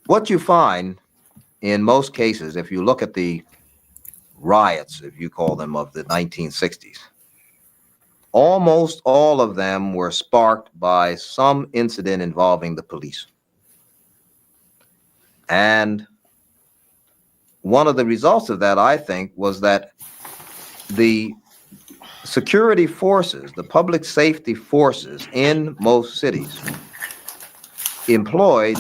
what you find in most cases, if you look at the riots, if you call them, of the 1960s, almost all of them were sparked by some incident involving the police. And one of the results of that, I think, was that the security forces, the public safety forces in most cities employed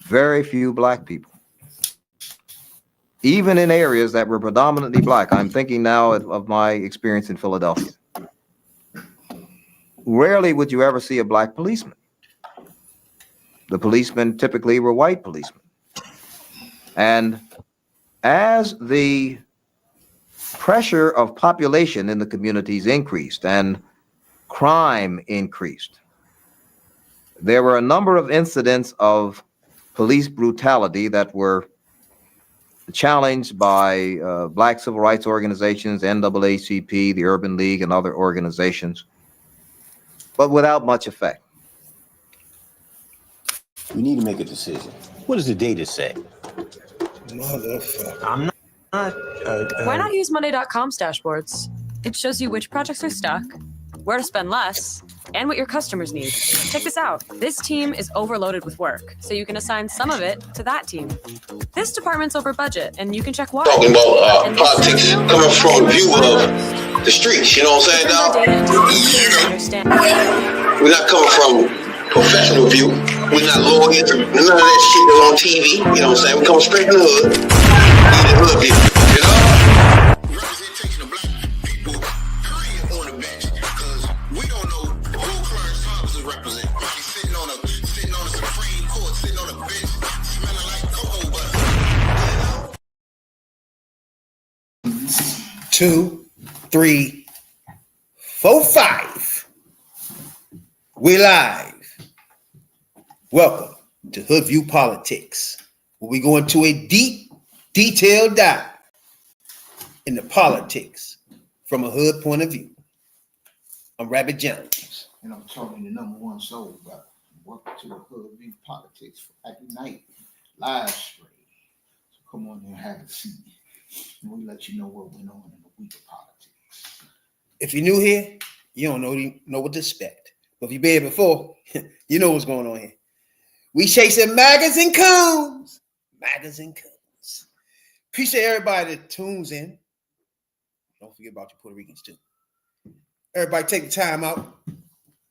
very few black people, even in areas that were predominantly black. I'm thinking now of my experience in Philadelphia. Rarely would you ever see a black policeman. The policemen typically were white policemen. And as the pressure of population in the communities increased and crime increased, there were a number of incidents of police brutality that were challenged by black civil rights organizations, NAACP, the Urban League, and other organizations, but without much effect. We need to make a decision. What does the data say? Motherfucker. I'm not. Why not use Monday.com's dashboards? It shows you which projects are stuck, where to spend less, and what your customers need. Check this out. This team is overloaded with work, so you can assign some of it to that team. This department's over budget, and you can check why. Talking about politics coming from a view of the streets, you know what I'm saying, dog? We're not coming from professional view. We're not lawyers, none of that shit that's on TV, you know what I'm saying? We come straight from the hood, the hood view, you know? Representation of black people, period, on the bench, because we don't know who Clarence Thomas is representing. He's sitting on a Supreme Court, sitting on a bench, smelling like cocoa butter. 2, 3, 4, 5. We live. Welcome to Hoodviewpolitics, where we go into a deep, detailed dive into politics from a hood point of view. I'm Rabbit Jones. And I'm talking the #1 soul brother. Welcome to the Hoodviewpolitics Friday night live stream. So come on and have a seat. And we let you know what went on in the week of politics. If you're new here, you don't know what to expect. But if you've been here before, you know what's going on here. We chasing maggots and coons. Maggots and coons. Appreciate everybody that tunes in. Don't forget about your Puerto Ricans too. Everybody take the time out.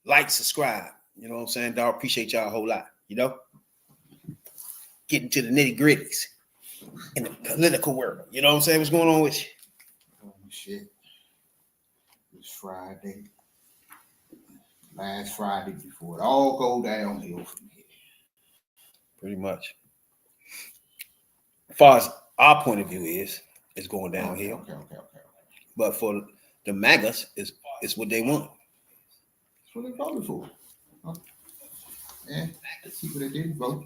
Like, subscribe. You know what I'm saying, dog? Appreciate y'all a whole lot. You know? Getting to the nitty gritties in the political world. You know what I'm saying? What's going on with you? Oh, shit. It's Friday. Last Friday before it all go downhill from here. Pretty much. As far as our point of view is, it's going downhill. Okay. But for the MAGAs, it's what they want. That's what they voted for. Huh? Yeah, the people that didn't vote.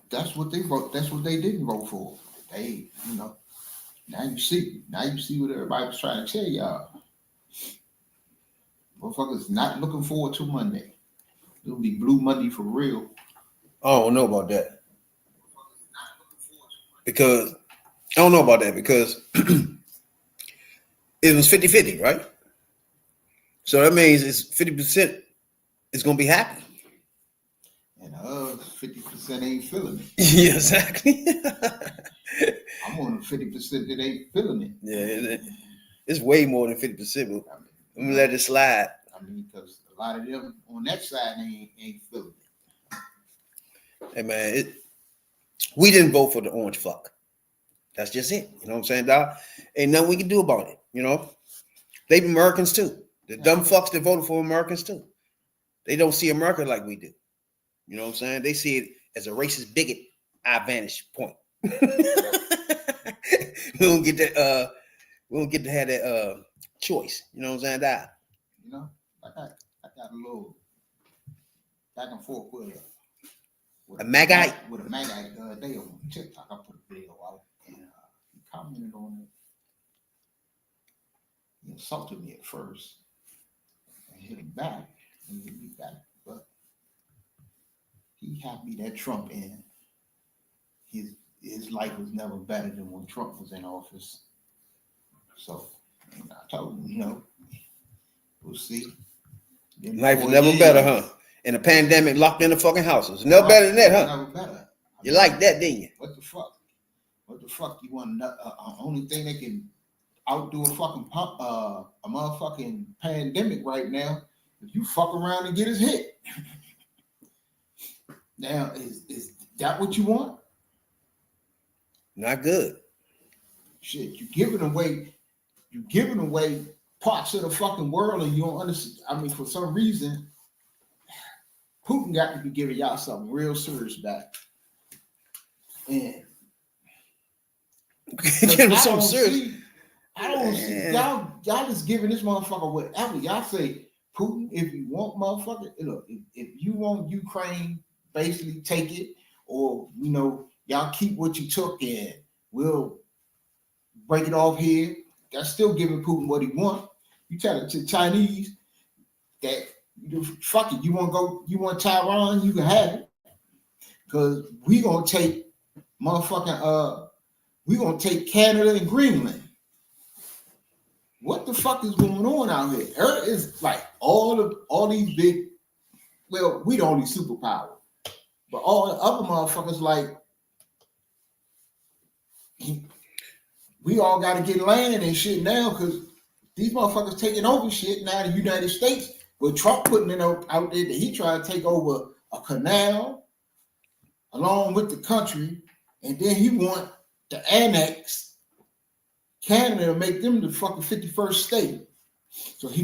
That's what they vote. That's what they didn't vote for. They, you know, now you see what everybody was trying to tell y'all. Motherfuckers not looking forward to Monday. It'll be Blue Monday for real. I don't know about that. Because it was 50-50, right? So that means it's 50% is going to be happy. And 50% ain't feeling it. Yeah, exactly. I'm on the 50% that ain't feeling it. Yeah, it's way more than 50%. But let me let it slide. I mean, because a lot of them on that side ain't feeling it. Hey, man, we didn't vote for the orange fuck. That's just it. You know what I'm saying, dog? Ain't nothing we can do about it, you know? They Americans, too. The dumb fucks that voted for Americans, too. They don't see America like we do. You know what I'm saying? They see it as a racist bigot, our vantage point. We don't get that. We don't get to have that choice. You know what I'm saying? Dog? You know, I got a little back and forth with a Magite. With a Magite the other day on TikTok. I put a video out and he commented on it. He insulted me at first. And hit him back. And he'll be back. But he happy that Trump in. His life was never better than when Trump was in office. So I told him, we'll see. Then Life was 4 never years, better, huh? In a pandemic, locked in the fucking houses. No better than that, huh? Never better. You like that, didn't you? What the fuck? What the fuck you want? Only thing that can outdo a fucking a motherfucking pandemic right now, if you fuck around and get us hit. Now, is that what you want? Not good. Shit, you're giving away parts of the fucking world, and you don't understand. I mean, for some reason, Putin got to be giving y'all something real serious back. And Give him something serious. I don't see y'all just giving this motherfucker whatever. Y'all say, Putin, if you want motherfucker, look, if you want Ukraine, basically take it, or y'all keep what you took and we'll break it off here. That's still giving Putin what he wants. You tell it to the Chinese that fuck it, you want Taiwan, you can have it. Because we gonna take Canada and Greenland. What the fuck is going on out here? Earth is like all these big, well, we the only superpower. But all the other motherfuckers like we all got to get land and shit now because these motherfuckers taking over shit now in the United States. With Trump putting it out there that he tried to take over a canal along with the country, and then he want to annex Canada and make them the fucking 51st state. So he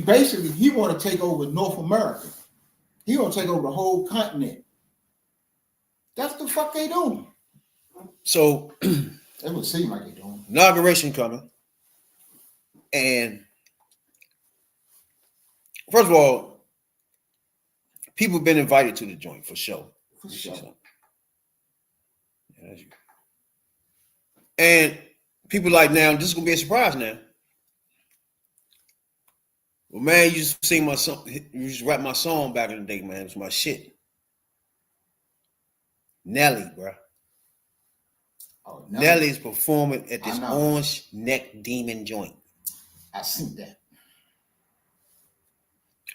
want to take over North America. He want to take over the whole continent. That's the fuck they doing. So it would seem like they doing. Inauguration coming. And first of all, people have been invited to the joint for sure. For sure. Yeah, that's you. And people like now, this is gonna be a surprise now. Well, man, you just sing my song, you just rap my song back in the day, man. It was my shit. Nelly, bro. Oh, Nelly's performing at this Orange Neck Demon joint. I see that.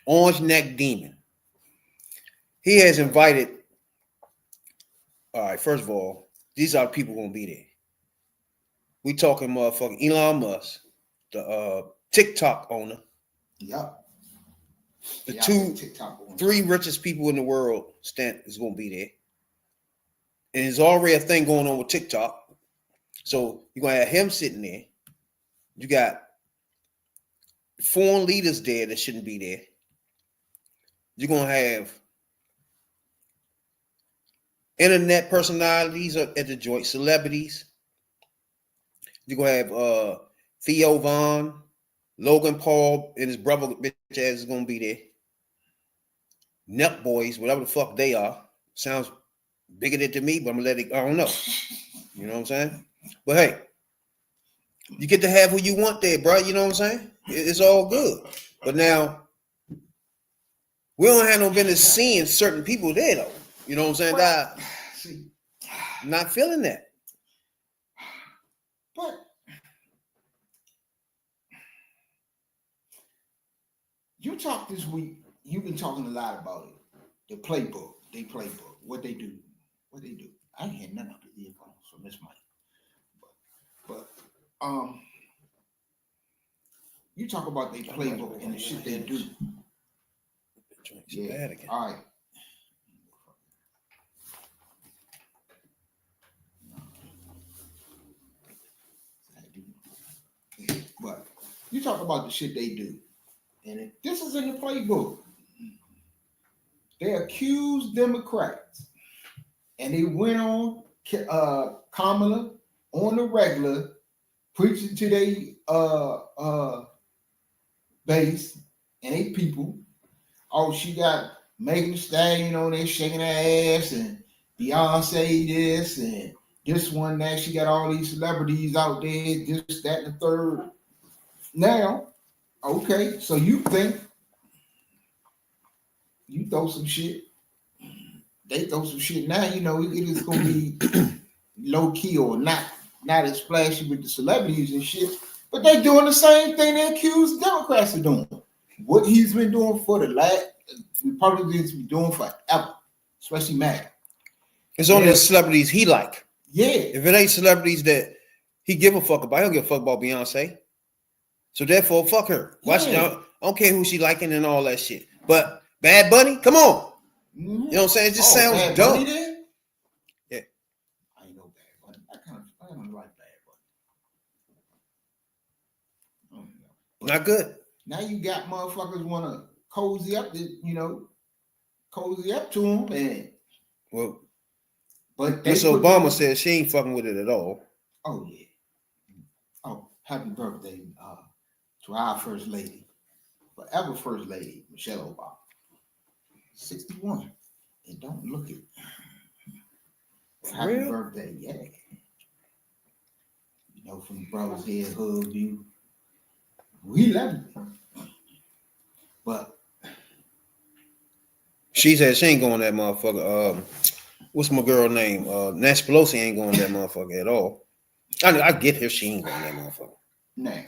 Orange Neck Demon. He has invited. All right, first of all, these are the people gonna be there. We talking motherfucking Elon Musk, the TikTok owner. Yep. The three richest people in the world is gonna be there. And there's already a thing going on with TikTok. So you're gonna have him sitting there. You got foreign leaders there that shouldn't be there. You're gonna have internet personalities at the joint, celebrities. You're gonna have Theo Von, Logan Paul, and his brother bitch ass is gonna be there. Nut boys, whatever the fuck they are. Sounds bigoted to me, but I'm gonna let it, I don't know. You know what I'm saying? But hey, you get to have who you want there, bro. You know what I'm saying? It's all good. But now, we don't have no business seeing certain people there, though. You know what I'm saying? I'm not feeling that. But you talked this week, you've been talking a lot about it. The playbook, what they do. I ain't had none of the earphones from this mic. But you talk about their playbook and the shit they do. Yeah. All right. But you talk about the shit they do. And this is in the playbook. They accused Democrats. And they went on Kamala on the regular, preaching to their base and they people. Oh, she got Megan Thee Stallion on there shaking her ass, and Beyonce this and this one that. She got all these celebrities out there, this, that, and the third. Now, okay, so you think you throw some shit, they throw some shit. Now you know it is gonna be low key or not as flashy with the celebrities and shit. But they doing the same thing they accuse Democrats of doing. What he's been doing for the last Republicans been doing forever, especially Mac. It's only the celebrities he like. Yeah. If it ain't celebrities that he give a fuck about, he don't give a fuck about Beyonce. So therefore, fuck her. Watch it. I don't care who she liking and all that shit. But Bad Bunny, come on. Mm-hmm. You know what I'm saying? It just sounds Bad dumb. Bunny then? Yeah. I ain't know Bad Bunny. I don't like Bad Bunny. Not good. Now you got motherfuckers want to cozy up to him, and but Miss Obama said she ain't fucking with it at all. Oh yeah. Oh, happy birthday to our first lady, forever first lady, Michelle Obama. 61, and don't look it. Happy birthday, yeah. You know, from the brothers here, Hoodview. We love you. But she said she ain't going that motherfucker. What's my girl name? Nancy Pelosi ain't going that motherfucker at all. I get her, she ain't going that motherfucker. Now,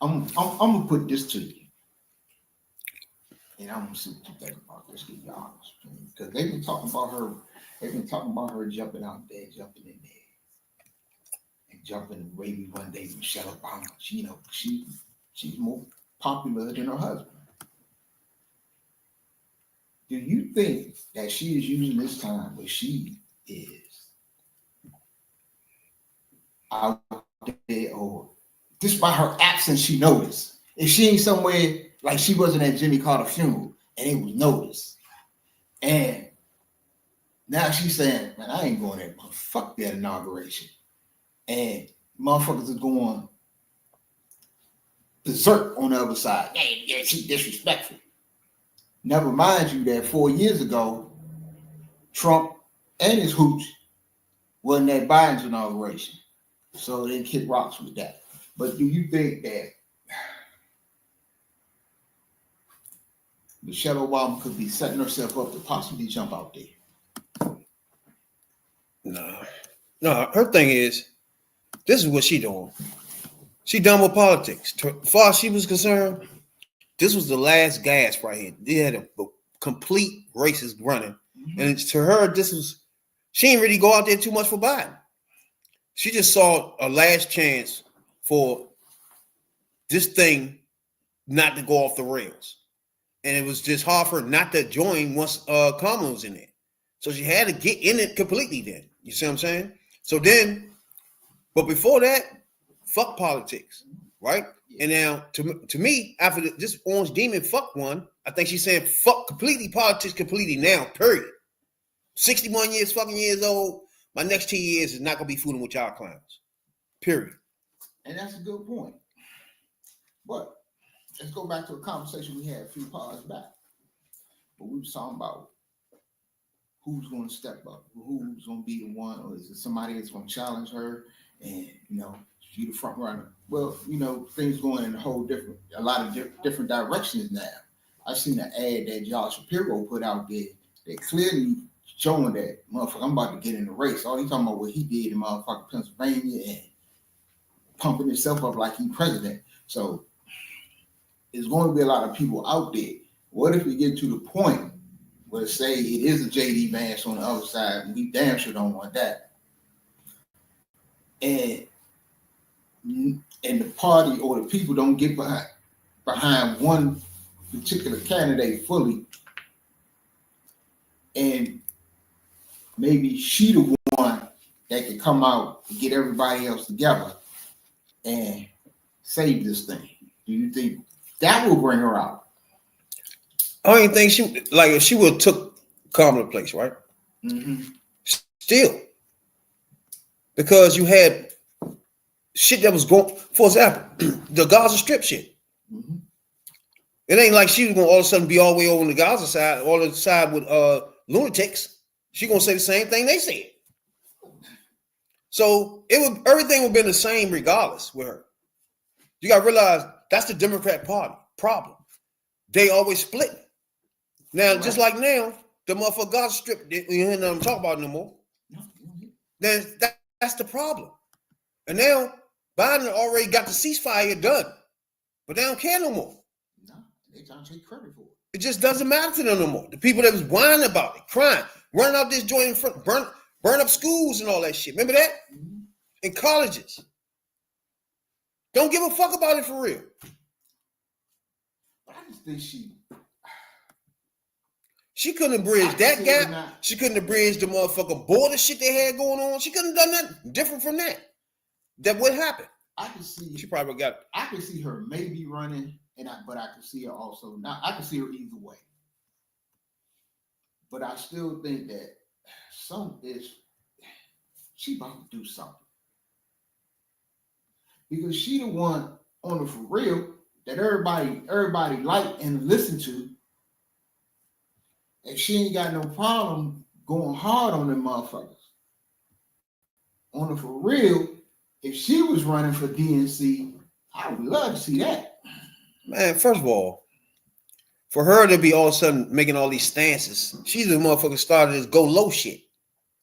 I'm gonna put this to you, and I'm gonna see what you think about this. To be honest, because they've been talking about her. They've been talking about her jumping out there, jumping in there. Jumping maybe one day Michelle Obama. She's more popular than her husband. Do you think that she is using this time where she is out there, or just by her absence she noticed? If she ain't somewhere, like she wasn't at Jimmy Carter's funeral and it was noticed, and now she's saying, man, I ain't going there. Fuck that inauguration. And motherfuckers are going berserk on the other side. Yeah, she's disrespectful. Never mind you that 4 years ago, Trump and his hooch wasn't at Biden's inauguration. So they kick rocks with that. But do you think that Michelle Obama could be setting herself up to possibly jump out there? No, her thing is, this is what she doing. She done with politics. As far as she was concerned, this was the last gasp right here. They had a complete racist running. Mm-hmm. And to her, she didn't really go out there too much for Biden. She just saw a last chance for this thing not to go off the rails. And it was just hard for her not to join once Kamala was in there. So she had to get in it completely then. You see what I'm saying? So then, but before that, fuck politics, right? Yeah. And now, to me, after this Orange Demon fuck one, I think she's saying fuck completely politics completely now, period. 61 years old, my next 10 years is not going to be fooling with y'all clowns, period. And that's a good point. But let's go back to a conversation we had a few pods back. But we was talking about who's going to step up, who's going to be the one, or is it somebody that's going to challenge her and, she the front runner? Well, things going in a lot of different directions now. I've seen an ad that Josh Shapiro put out there that clearly showing that, motherfucker, I'm about to get in the race. All he talking about what he did in motherfucking Pennsylvania and pumping himself up like he's president. So there's going to be a lot of people out there. What if we get to the point where, say, it is a J.D. Vance on the other side, and we damn sure don't want that. And the party or the people don't get behind one particular candidate fully, and maybe she the one that can come out and get everybody else together and save this thing. Do you think that will bring her out? I don't even think if she would have took Kamala's place, right? Mm-hmm. Still. Because you had shit that was going, for example, the Gaza Strip shit. Mm-hmm. It ain't like she was going to all of a sudden be all the way over on the Gaza side, all the side with lunatics. She going to say the same thing they said. So everything would have been the same regardless with her. You got to realize that's the Democrat Party. problem. They always split. Now, just like now, the motherfucker got stripped. You hear them talk about it no more. Then that's the problem. And now Biden already got the ceasefire done, but they don't care no more. No, they trying to take credit for it. It just doesn't matter to them no more. The people that was whining about it, crying, running out this joint in front, burn up schools and all that shit. Remember that? Mm-hmm. In colleges. Don't give a fuck about it for real. But I just think she couldn't have bridged that gap. She couldn't have bridged the motherfucking border shit they had going on. She couldn't have done that different from that. That would happen. I can see. She probably got it. I can see her maybe running, but I can see her also not. I can see her either way. But I still think that she about to do something because she the one on the for real that everybody like and listen to. And she ain't got no problem going hard on them motherfuckers. On the for real, if she was running for DNC, I would love to see that. Man, first of all, for her to be all of a sudden making all these stances, she's the motherfucker started this go low shit.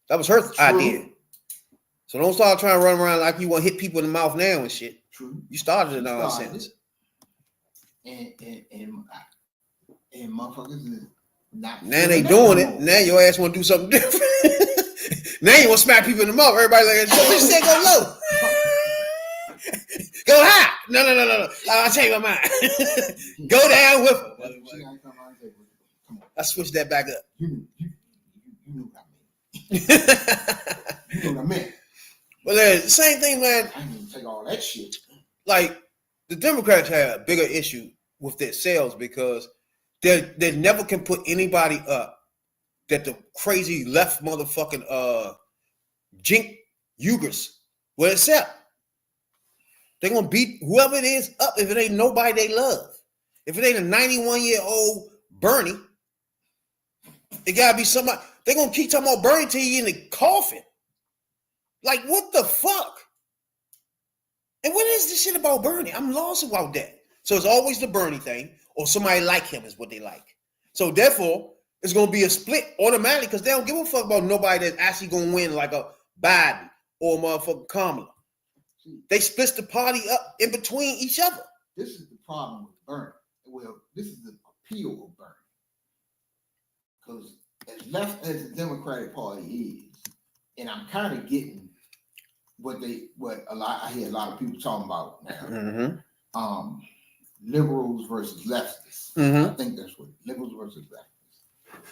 That was her idea. So don't start trying to run around like you want to hit people in the mouth now and shit. True. You started the nonsense. And motherfuckers is not. Now they doing it. Now your ass want to do something different. Now you want to smack people in the mouth. Everybody like, you said go low. Go high. No. I'll change my mind. Go down with her. I switched that back up. You knew what I mean. You know what I meant. But then, same thing, man. I didn't take all that shit. Like, the Democrats have a bigger issue with their sales because they never can put anybody up that the crazy left motherfucking Jink Ugers will accept. They're going to beat whoever it is up if it ain't nobody they love. If it ain't a 91-year-old Bernie, it got to be somebody. They're going to keep talking about Bernie till you in the coffin. Like, what the fuck? And what is this shit about Bernie? I'm lost about that. So it's always the Bernie thing, or somebody like him is what they like. So therefore, it's going to be a split automatically because they don't give a fuck about nobody that's actually going to win like a Biden or motherfucking Kamala. They split the party up in between each other. This is the problem with Bernie. Well, this is the appeal of Bernie. Because as left as the Democratic Party is, and I'm kind of getting I hear a lot of people talking about now. Mm-hmm. Liberals versus leftists. Mm-hmm. I think that's what liberals versus leftists.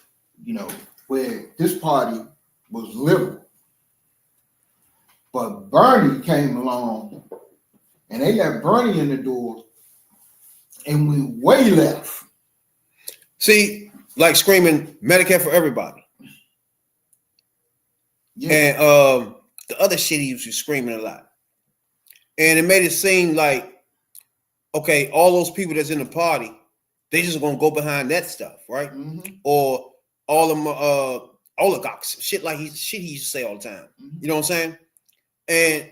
You know, where this party was liberal. But Bernie came along and they let Bernie in the door and went way left. See, like screaming Medicare for everybody. Yeah. And the other shit he was screaming a lot. And it made it seem like, okay, all those people that's in the party, they just gonna go behind that stuff, right? Mm-hmm. Or all them oligarchs, shit like he used to say all the time. Mm-hmm. You know what I'm saying? And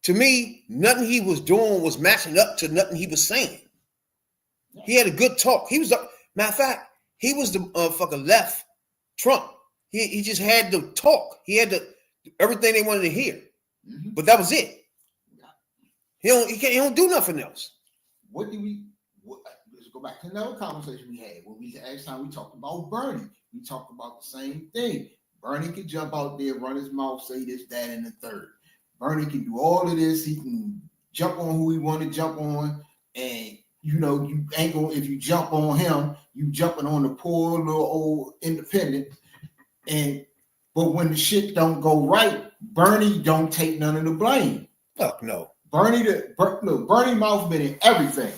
to me, nothing he was doing was matching up to nothing he was saying. Yeah. He had a good talk. He was, matter of fact, he was the fucking left Trump. He just had the talk. He had everything they wanted to hear. Mm-hmm. But that was it. Yeah. He don't do nothing else. Let's go back to another conversation we had when last time we talked about Bernie. We talked about the same thing. Bernie could jump out there, run his mouth, say this, that, and the third. Bernie can do all of this. He can jump on who he want to jump on. And, you know, you ain't going if you jump on him, you jumping on the poor little old independent. But when the shit don't go right, Bernie don't take none of the blame. Fuck no. Bernie mouth been in everything.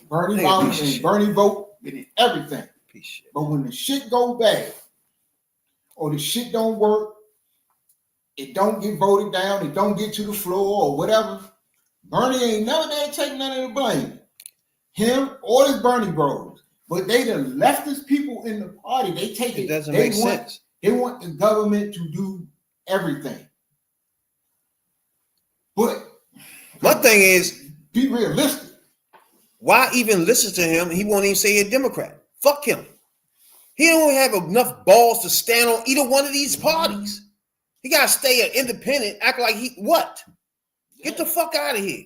Bernie mouth and Bernie vote been in everything. But when the shit go bad, or the shit don't work, it don't get voted down, it don't get to the floor or whatever, Bernie ain't never there to take none of the blame. Him or his Bernie bros. But they the leftist people in the party, they take it. It doesn't make sense. They want the government to do everything. But my thing is, be realistic. Why even listen to him? He won't even say he's a Democrat. Fuck him. He don't have enough balls to stand on either one of these parties. He got to stay an independent, act like he, what? Get the fuck out of here.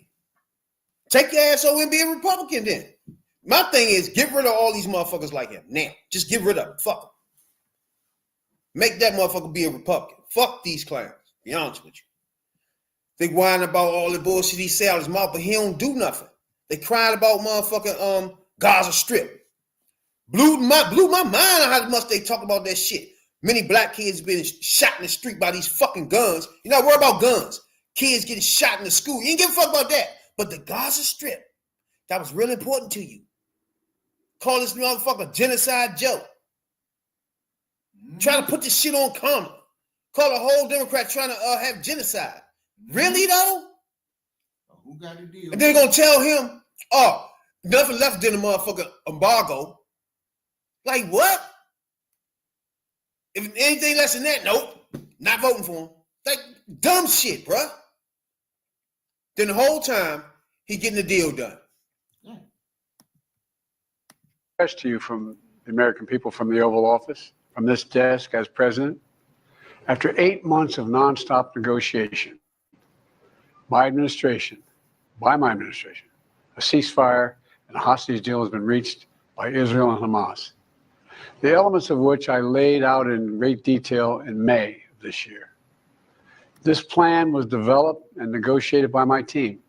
Take your ass over and be a Republican then. My thing is, get rid of all these motherfuckers like him. Now, just get rid of them. Fuck them. Make that motherfucker be a Republican. Fuck these clowns. Be honest with you. They whine about all the bullshit he say out his mouth, but he don't do nothing. They crying about motherfucking Gaza Strip. Blew my mind on how much they talk about that shit. Many black kids been shot in the street by these fucking guns. You're not worried about guns. Kids getting shot in the school. You ain't give a fuck about that. But the Gaza Strip, that was really important to you. Call this motherfucker genocide joke. Trying to put this shit on camera. Call a whole Democrat trying to have genocide. Really though? Who got the deal? And they're gonna tell him, oh, nothing left in the motherfucking embargo. Like what? If anything less than that, nope, not voting for him. Like dumb shit, bruh. Then the whole time he getting the deal done. To you from the American people, from the Oval Office, from this desk as president. After 8 months of nonstop negotiation, my administration, a ceasefire and a hostage deal has been reached by Israel and Hamas, the elements of which I laid out in great detail in May of this year. This plan was developed and negotiated by my team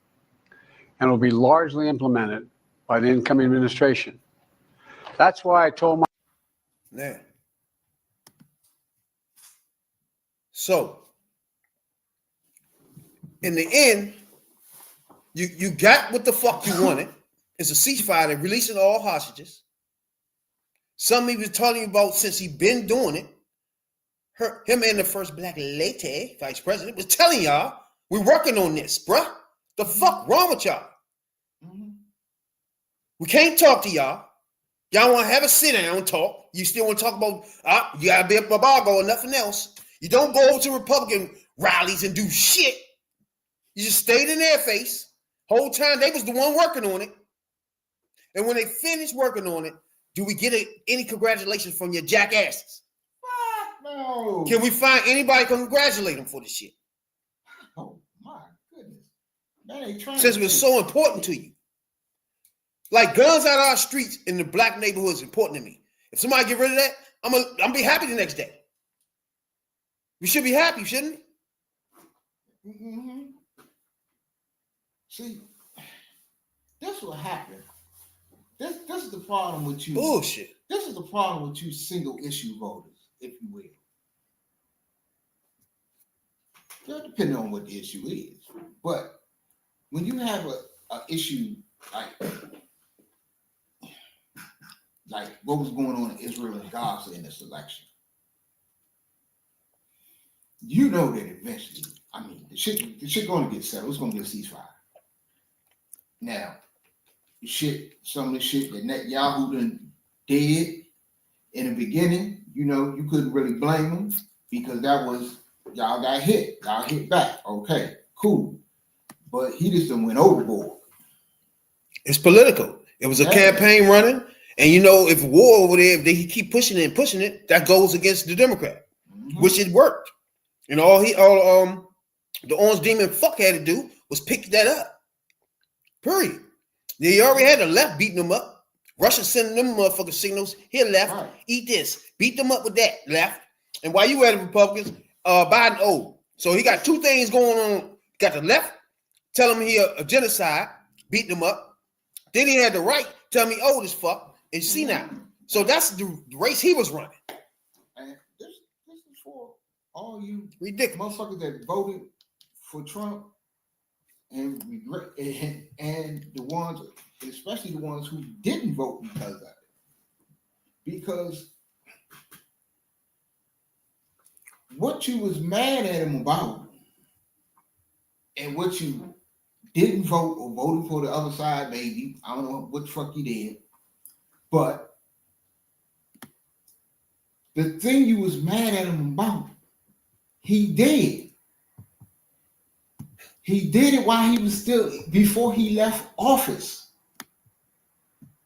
and will be largely implemented by the incoming administration. That's why I told my... Now, so in the end, you got what the fuck you wanted. It's a ceasefire. They're releasing all hostages. Something he was telling you about since he been doing it. Him and the first black lady, vice president, was telling y'all, we're working on this, bruh. The fuck wrong with y'all? We can't talk to y'all. Y'all want to have a sit down and talk. You still want to talk about, you got to be up embargo or nothing else. You don't go over to Republican rallies and do shit. You just stayed in their face. Whole time they was the one working on it. And when they finished working on it, do we get any congratulations from your jackasses? No. Can we find anybody to congratulate them for this shit? Oh my goodness. That ain't trying Since it was so important to you. Like guns out of our streets in the black neighborhood is important to me. If somebody get rid of that, I'm gonna be happy the next day. We should be happy, shouldn't we? Mm-hmm. See, this will happen. This is the problem with you. Bullshit. This is the problem with you single issue voters, if you will. Just depending on what the issue is. But when you have a issue like what was going on in Israel and Gaza in this election, you know that eventually, I mean, the shit going to get settled. It's going to be a ceasefire. Now, some of the shit that Netanyahu done did in the beginning, you know, you couldn't really blame him because that was, y'all got hit. Y'all hit back. Okay, cool. But he just done went overboard. It's political. It was a campaign running. And you know, if war over there, if they keep pushing it, that goes against the Democrat, which it worked. And all the Orange Demon fuck had to do was pick that up. Period. They already had the left beating them up. Russia sending them motherfucking signals. Here, left, eat this. Beat them up with that, left. And while you had the Republicans, Biden old. So he got two things going on. Got the left, tell him he a genocide, beat them up. Then he had the right, tell me old as fuck. And see now. So that's the race he was running. And this is for all you ridiculous motherfuckers that voted for Trump and regret, and the ones, especially the ones who didn't vote because of it. Because what you was mad at him about and what you didn't vote or voted for the other side, maybe, I don't know what the fuck you did. But the thing you was mad at him about, he did. He did it while he was still, before he left office.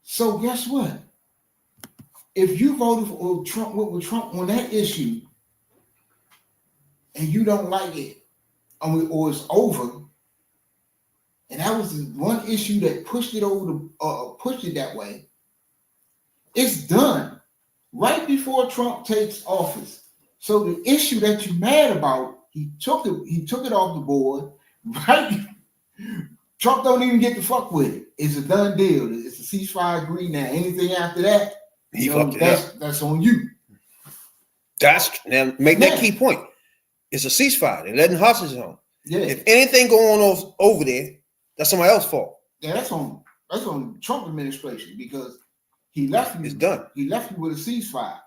So guess what? If you voted for Trump, with Trump on that issue, and you don't like it, or it's over, and that was the one issue that pushed it pushed it that way. It's done right before Trump takes office. So the issue that you're mad about, he took it off the board. Right, Trump don't even get to fuck with it. It's a done deal. It's a ceasefire agreement now. Anything after that, that's on you. Now make that key point. It's a ceasefire. They're letting hostages on. Yeah. If anything going on over there, that's somebody else's fault. Yeah, that's on Trump administration because he left you. It's done. He left you with a ceasefire.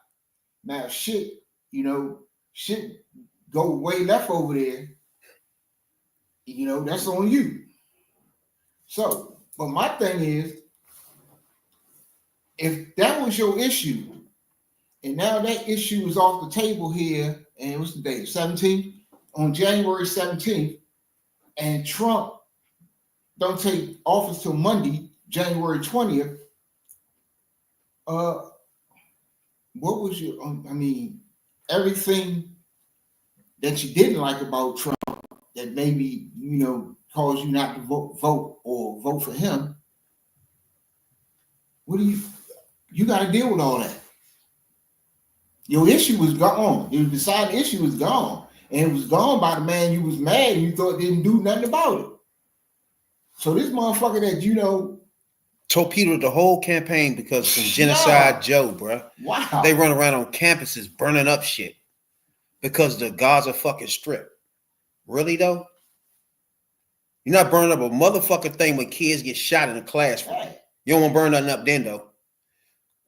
Now shit go way left over there. That's on you. So, but my thing is, if that was your issue, and now that issue is off the table here, and what's the date? 17th? On January 17th, and Trump don't take office till Monday, January 20th. What was your? Everything that you didn't like about Trump that maybe cause you not to vote for him. What do you got to deal with all that? Your issue was gone. Your decided issue was gone, and it was gone by the man you was mad and you thought didn't do nothing about it. So this motherfucker that torpedoed the whole campaign because of some genocide Joe, bro. Wow. They run around on campuses burning up shit because the Gaza fucking Strip. Really though? You're not burning up a motherfucking thing when kids get shot in a classroom. Right. You don't want to burn nothing up then though.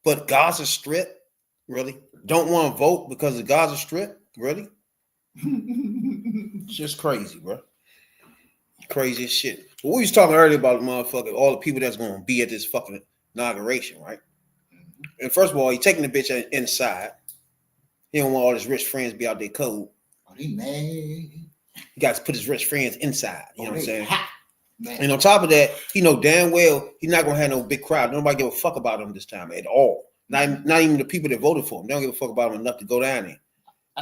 But Gaza Strip, really? Don't want to vote because of Gaza Strip? Really? It's just crazy, bro. Crazy as shit. But we was talking earlier about the motherfucker, all the people that's going to be at this fucking inauguration, right? And first of all, he taking the bitch inside. He don't want all his rich friends to be out there cold. Oh, he mad. He got to put his rich friends inside. You know what I'm saying? Hot. And on top of that, he know damn well he's not going to have no big crowd. Nobody give a fuck about him this time at all. Not even the people that voted for him. They don't give a fuck about him enough to go down there.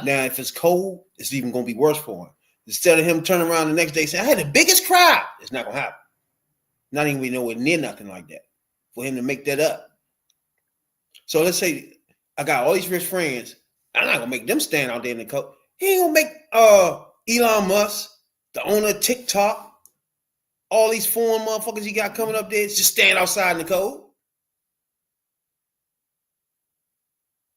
Now, if it's cold, it's even going to be worse for him. Instead of him turning around the next day saying, I had the biggest crowd, it's not going to happen. Not even nowhere near nothing like that for him to make that up. So let's say I got all these rich friends. I'm not going to make them stand out there in the cold. He ain't going to make Elon Musk, the owner of TikTok, all these foreign motherfuckers he got coming up there, just stand outside in the cold.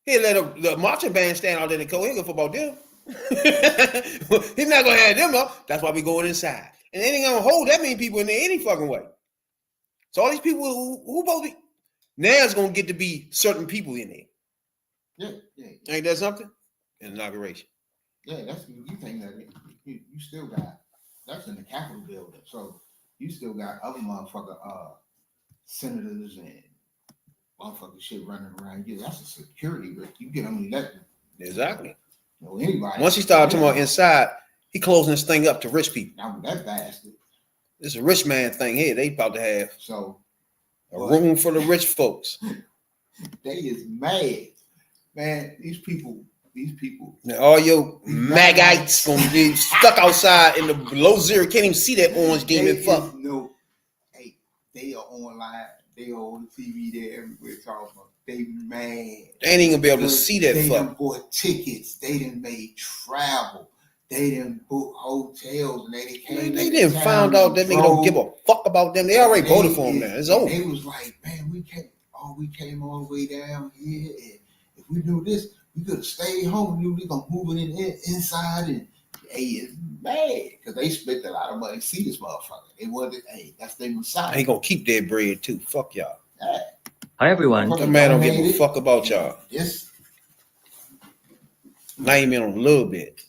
He'll let the marching band stand out there in the cold. He don't give a fuck about them. He's not gonna have them up. That's why we going inside. And they ain't gonna hold that many people in there any fucking way. So all these people who voted, now it's gonna get to be certain people in there. Yeah. Ain't that something? Inauguration. Yeah, that's you think that you still got that's in the Capitol building. So you still got other motherfucker senators and motherfucker shit running around you. That's a security risk. You get them elected. Exactly. Anybody. Once he started talking about inside, he closing this thing up to rich people. Now that bastard. This is a rich man thing here. They about to have a room for the rich folks. They is mad. Man, these people. Now, all your maggots gonna be stuck outside in the below zero. Can't even see that orange demon fuck. They are online. They are on the TV. They're everywhere talking about. They mad. They ain't even gonna be able to see that they fuck. They done bought tickets. They done made travel. They done booked hotels. And they came. They didn't found out that nigga don't give a fuck about them. They already voted for him now. It's over. They was like, man, we came all the way down here. And if we do this, we could have stayed home. We gonna move it inside. And they is mad because they spent a lot of money to see this motherfucker. It wasn't. That's their Messiah. He gonna keep their bread too. Fuck y'all. Hi everyone. That man don't give a fuck about y'all. Yes. Not even on a little bit.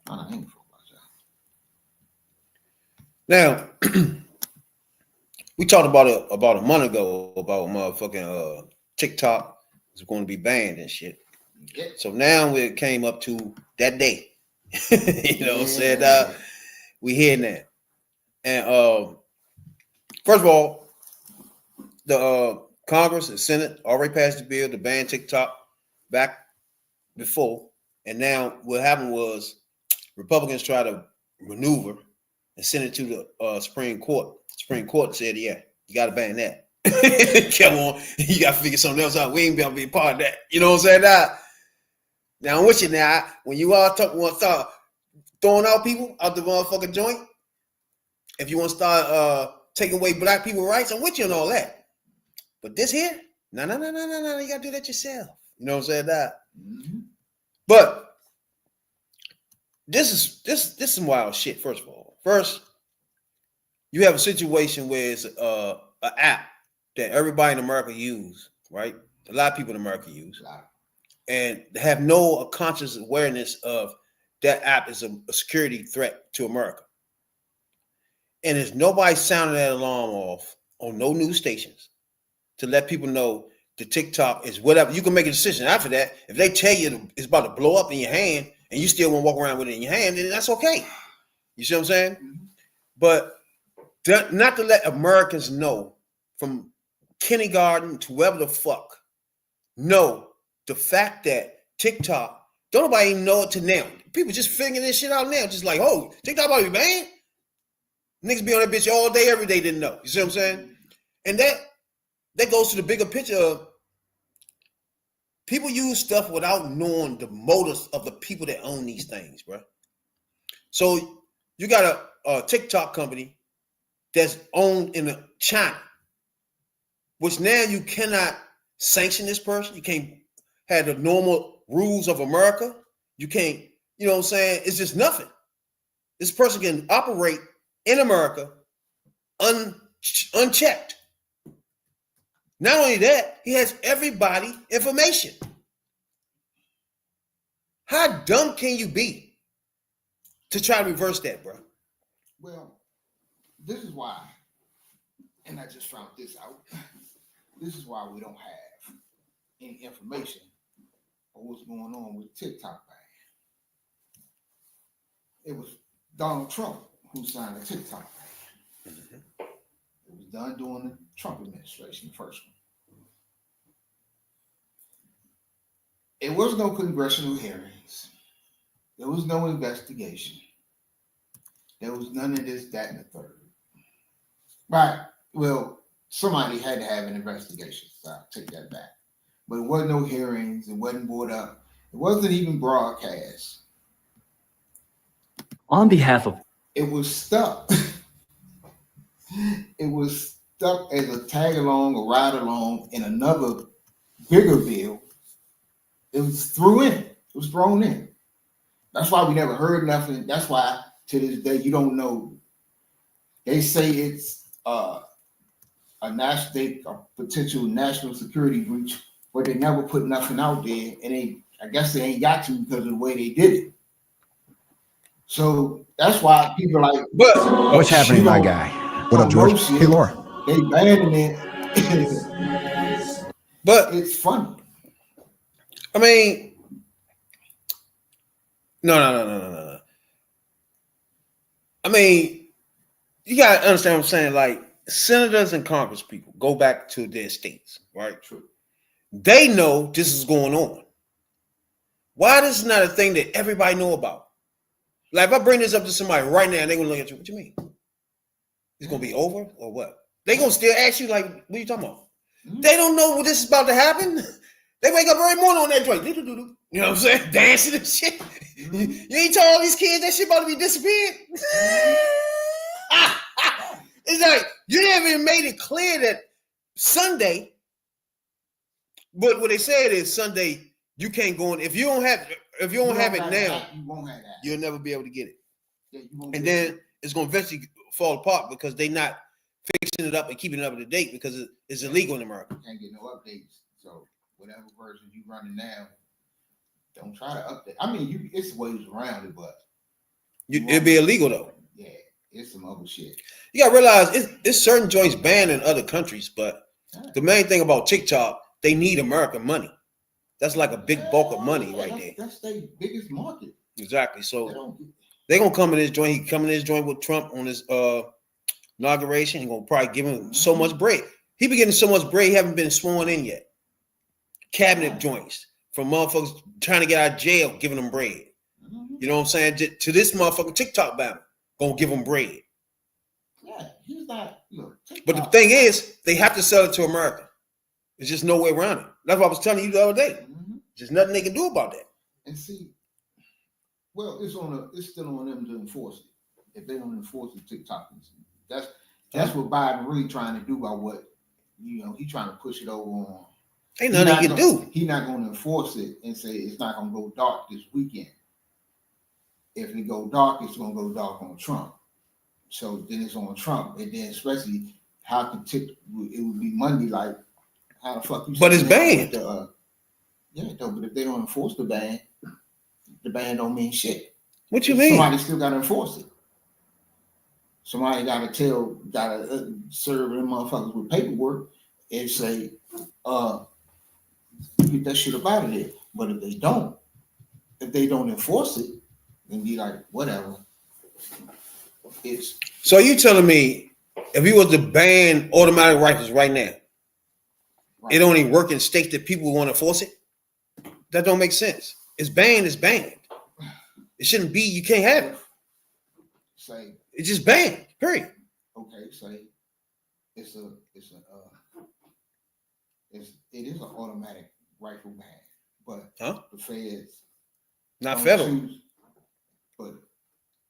I ain't fuck about y'all. Now, we talked about a month ago about motherfucking TikTok is going to be banned and shit. Yeah. So now it came up to that day. You know what I'm saying? We here now. And first of all, the Congress and Senate already passed the bill to ban TikTok back before, and now what happened was Republicans tried to maneuver and send it to the Supreme Court. Supreme Court said, "Yeah, you got to ban that." Come on, you got to figure something else out. We ain't gonna be a part of that. You know what I'm saying? Now I'm with you. Now, when you all want to start throwing out people out the motherfucking joint, if you want to start taking away black people's rights, I'm with you on all that. But this here, no, you gotta do that yourself. You know what I'm saying? Mm-hmm. But this is some wild shit. First of all, you have a situation where it's an app that everybody in America use, right? A lot of people in America use, and they have no conscious awareness of that app is a security threat to America. And there's nobody sounding that alarm off on no news stations to let people know the TikTok is whatever. You can make a decision after that. If they tell you it's about to blow up in your hand and you still want to walk around with it in your hand, then that's okay. You see what I'm saying? Mm-hmm. But not to let Americans know from kindergarten to whoever the fuck know the fact that TikTok, don't nobody even know it to now. People just figuring this shit out now. Just like, oh, TikTok about to be banned? Niggas be on that bitch all day, every day, didn't know. You see what I'm saying? And that goes to the bigger picture of people use stuff without knowing the motives of the people that own these things, bro. So you got a TikTok company that's owned in China, which now you cannot sanction this person. You can't have the normal rules of America. You can't, you know what I'm saying? It's just nothing. This person can operate in America unchecked. Not only that, he has everybody information. How dumb can you be to try to reverse that, bro? Well, this is why, and I just found this out. This is why we don't have any information on what's going on with TikTok ban. It was Donald Trump who signed the TikTok ban. Mm-hmm. It was done during the Trump administration, the first one. It was no congressional hearings. There was no investigation. There was none of this, that, and the third. Right. Well, somebody had to have an investigation, so I'll take that back. But it wasn't no hearings. It wasn't brought up. It wasn't even broadcast. On behalf of... It was stuck. It was stuck as a tag along or ride along in another bigger bill. It was thrown in. It was thrown in. That's why we never heard nothing. That's why to this day you don't know. They say it's a potential national security breach, but they never put nothing out there, and I guess they ain't got to because of the way they did it. So that's why people are like, but what's happening, my guy? What up, George? Hey, Laura. They banning it, but it's funny. I mean, no. I mean, you gotta understand what I'm saying. Like, senators and Congress people go back to their states, right? True. They know this is going on. Why this is not a thing that everybody know about? Like, if I bring this up to somebody right now, they're gonna look at you. What you mean? It's gonna be over or what? They gonna still ask you like, what are you talking about? Mm-hmm. They don't know what this is about to happen. They wake up every morning on that joint. You know what I'm saying? Dancing and shit. Mm-hmm. You ain't told all these kids that shit about to be disappeared? It's like, you never even made it clear that Sunday, but what they said is Sunday, you can't go in. If you don't have it now, you won't have that. You'll never be able to get it. Yeah, and then it's going to eventually fall apart because they're not fixing it up and keeping it up to date because it's illegal in America. You can't get no updates. So whatever version you running now, don't try to update. I mean, it's ways around it, but it'd be illegal though. Yeah, it's some other shit. You gotta realize it's certain joints banned in other countries, but the main thing about TikTok, they need American money. That's like a big bulk of money right there. That's their biggest market. Exactly. So they're gonna come in this joint. He come in this joint with Trump on his inauguration. He's gonna probably give him so much bread. He be getting so much bread, he haven't been sworn in yet. Cabinet joints from motherfuckers trying to get out of jail, giving them bread. You know what I'm saying? To this motherfucking TikTok battle, gonna give them bread. Yeah, he's not. Look, But the thing is, they have to sell it to America. There's just no way around it. That's what I was telling you the other day. There's nothing they can do about that. And see, well, it's still on them to enforce it. If they don't enforce the TikTok, that's what Biden really trying to do by what he's trying to push it over on. Ain't nothing he can do. He's not going to enforce it and say it's not going to go dark this weekend. If it go dark, it's going to go dark on Trump. So then it's on Trump, and then especially how can it would be Monday, like how the fuck you? But it's banned. But if they don't enforce the ban don't mean shit. What you mean? Somebody still got to enforce it. Somebody got to serve them motherfuckers with paperwork and say, get that shit up out of there. But if they don't enforce it, then be like, whatever. So you telling me if you was to ban automatic rifles right now, it only work in states that people want to force it? That don't make sense. It's banned. It shouldn't be. You can't have it. Say it's just banned. Period. Okay. Say it is an automatic rifle ban, but the feds not federal. But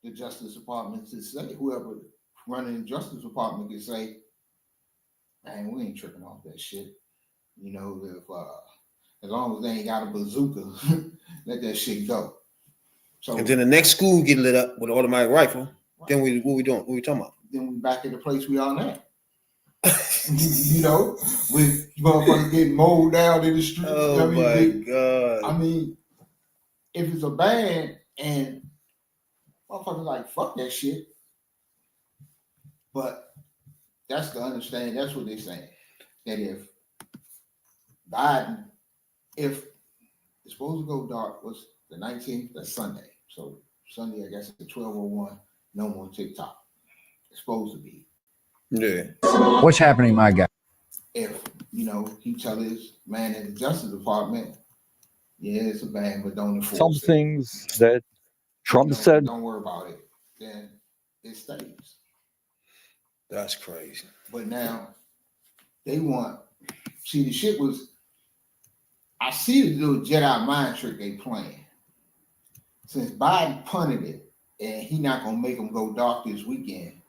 the Justice Department to say whoever running the Justice Department can say, man, we ain't tripping off that shit. If as long as they ain't got a bazooka, let that shit go. So and then the next school get lit up with an automatic rifle. Right. Then what we doing? What we talking about? Then we back at the place we are now. With motherfuckers getting mowed down in the street. Oh my God. I mean, if it's a ban and motherfuckers like fuck that shit. But that's the understanding. That's what they're saying. That if Biden, if it's supposed to go dark, was the 19th, that's Sunday. So Sunday, I guess at 12:01, no more TikTok. It's supposed to be. Yeah. What's happening, my guy? If he tell his man in the Justice Department, yeah, it's a ban, but don't enforce some things that Trump said. Don't worry about it. Then it stays. That's crazy. But now they want. See, the shit was. I see the little Jedi mind trick they playing. Since Biden punted it, and he not gonna make them go dark this weekend.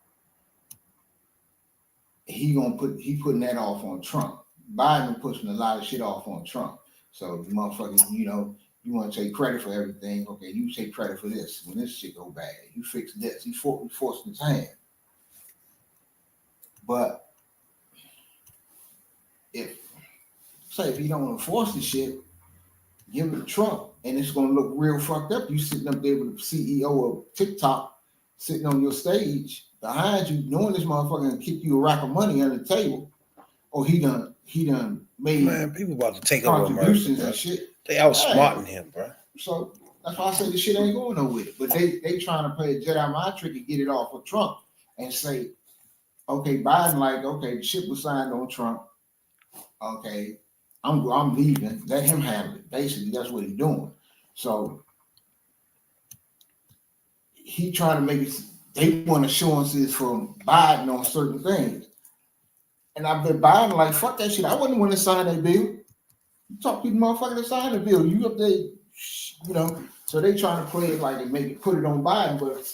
He putting that off on Trump. Biden pushing a lot of shit off on Trump. So the motherfuckers, you want to take credit for everything. Okay, you take credit for this. When this shit go bad, you fix this. He forcing his hand. But if you don't enforce the shit, give it to Trump, and it's gonna look real fucked up. You sitting up there with the CEO of TikTok, sitting on your stage behind you, knowing this motherfucker gonna kick you a rack of money under the table, or he done made people about to take over contributions America, and shit. They outsmarting him, bro. So that's why I say the shit ain't going nowhere. But they trying to play a Jedi mind trick and get it off of Trump and say, okay, Biden okay, the shit was signed on Trump. Okay, I'm leaving. Let him handle it. Basically, that's what he's doing. So he trying to make it. They want assurances from Biden on certain things, and I bet Biden fuck that shit. I wouldn't want to sign that bill. You talk to the motherfucker that signed the bill. You up there, So they trying to play it and put it on Biden. But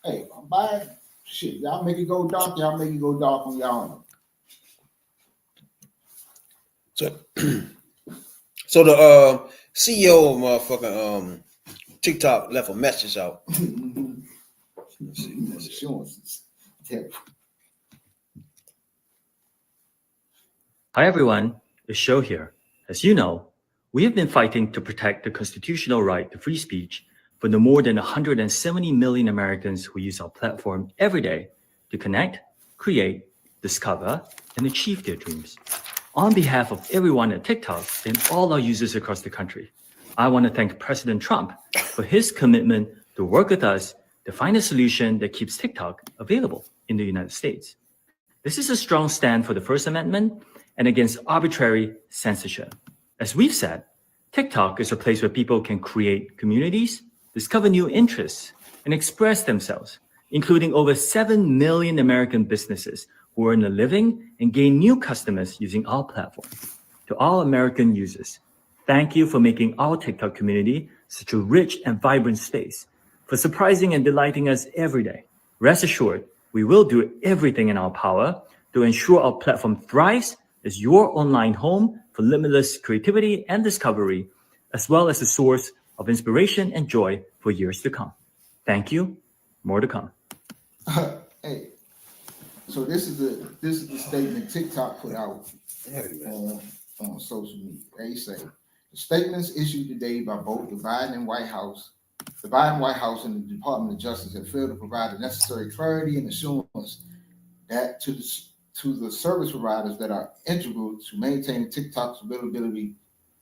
hey, Biden, shit, y'all make it go dark. Y'all make it go dark on y'all own. So the CEO of motherfucking TikTok left a message out. Hi everyone, it's Show here. As you know, we have been fighting to protect the constitutional right to free speech for the more than 170 million Americans who use our platform every day to connect, create, discover, and achieve their dreams. On behalf of everyone at TikTok and all our users across the country, I want to thank President Trump for his commitment to work with us to find a solution that keeps TikTok available in the United States. This is a strong stand for the First Amendment and against arbitrary censorship. As we've said, TikTok is a place where people can create communities, discover new interests, and express themselves, including over 7 million American businesses who earn a living and gain new customers using our platform. To all American users, thank you for making our TikTok community such a rich and vibrant space, for surprising and delighting us every day. Rest assured, we will do everything in our power to ensure our platform thrives as your online home for limitless creativity and discovery, as well as a source of inspiration and joy for years to come. Thank you. More to come. Hey, so this is the statement TikTok put out on social media. They say the statements issued today by both the Biden White House and the Department of Justice have failed to provide the necessary clarity and assurance that to the service providers that are integral to maintaining TikTok's availability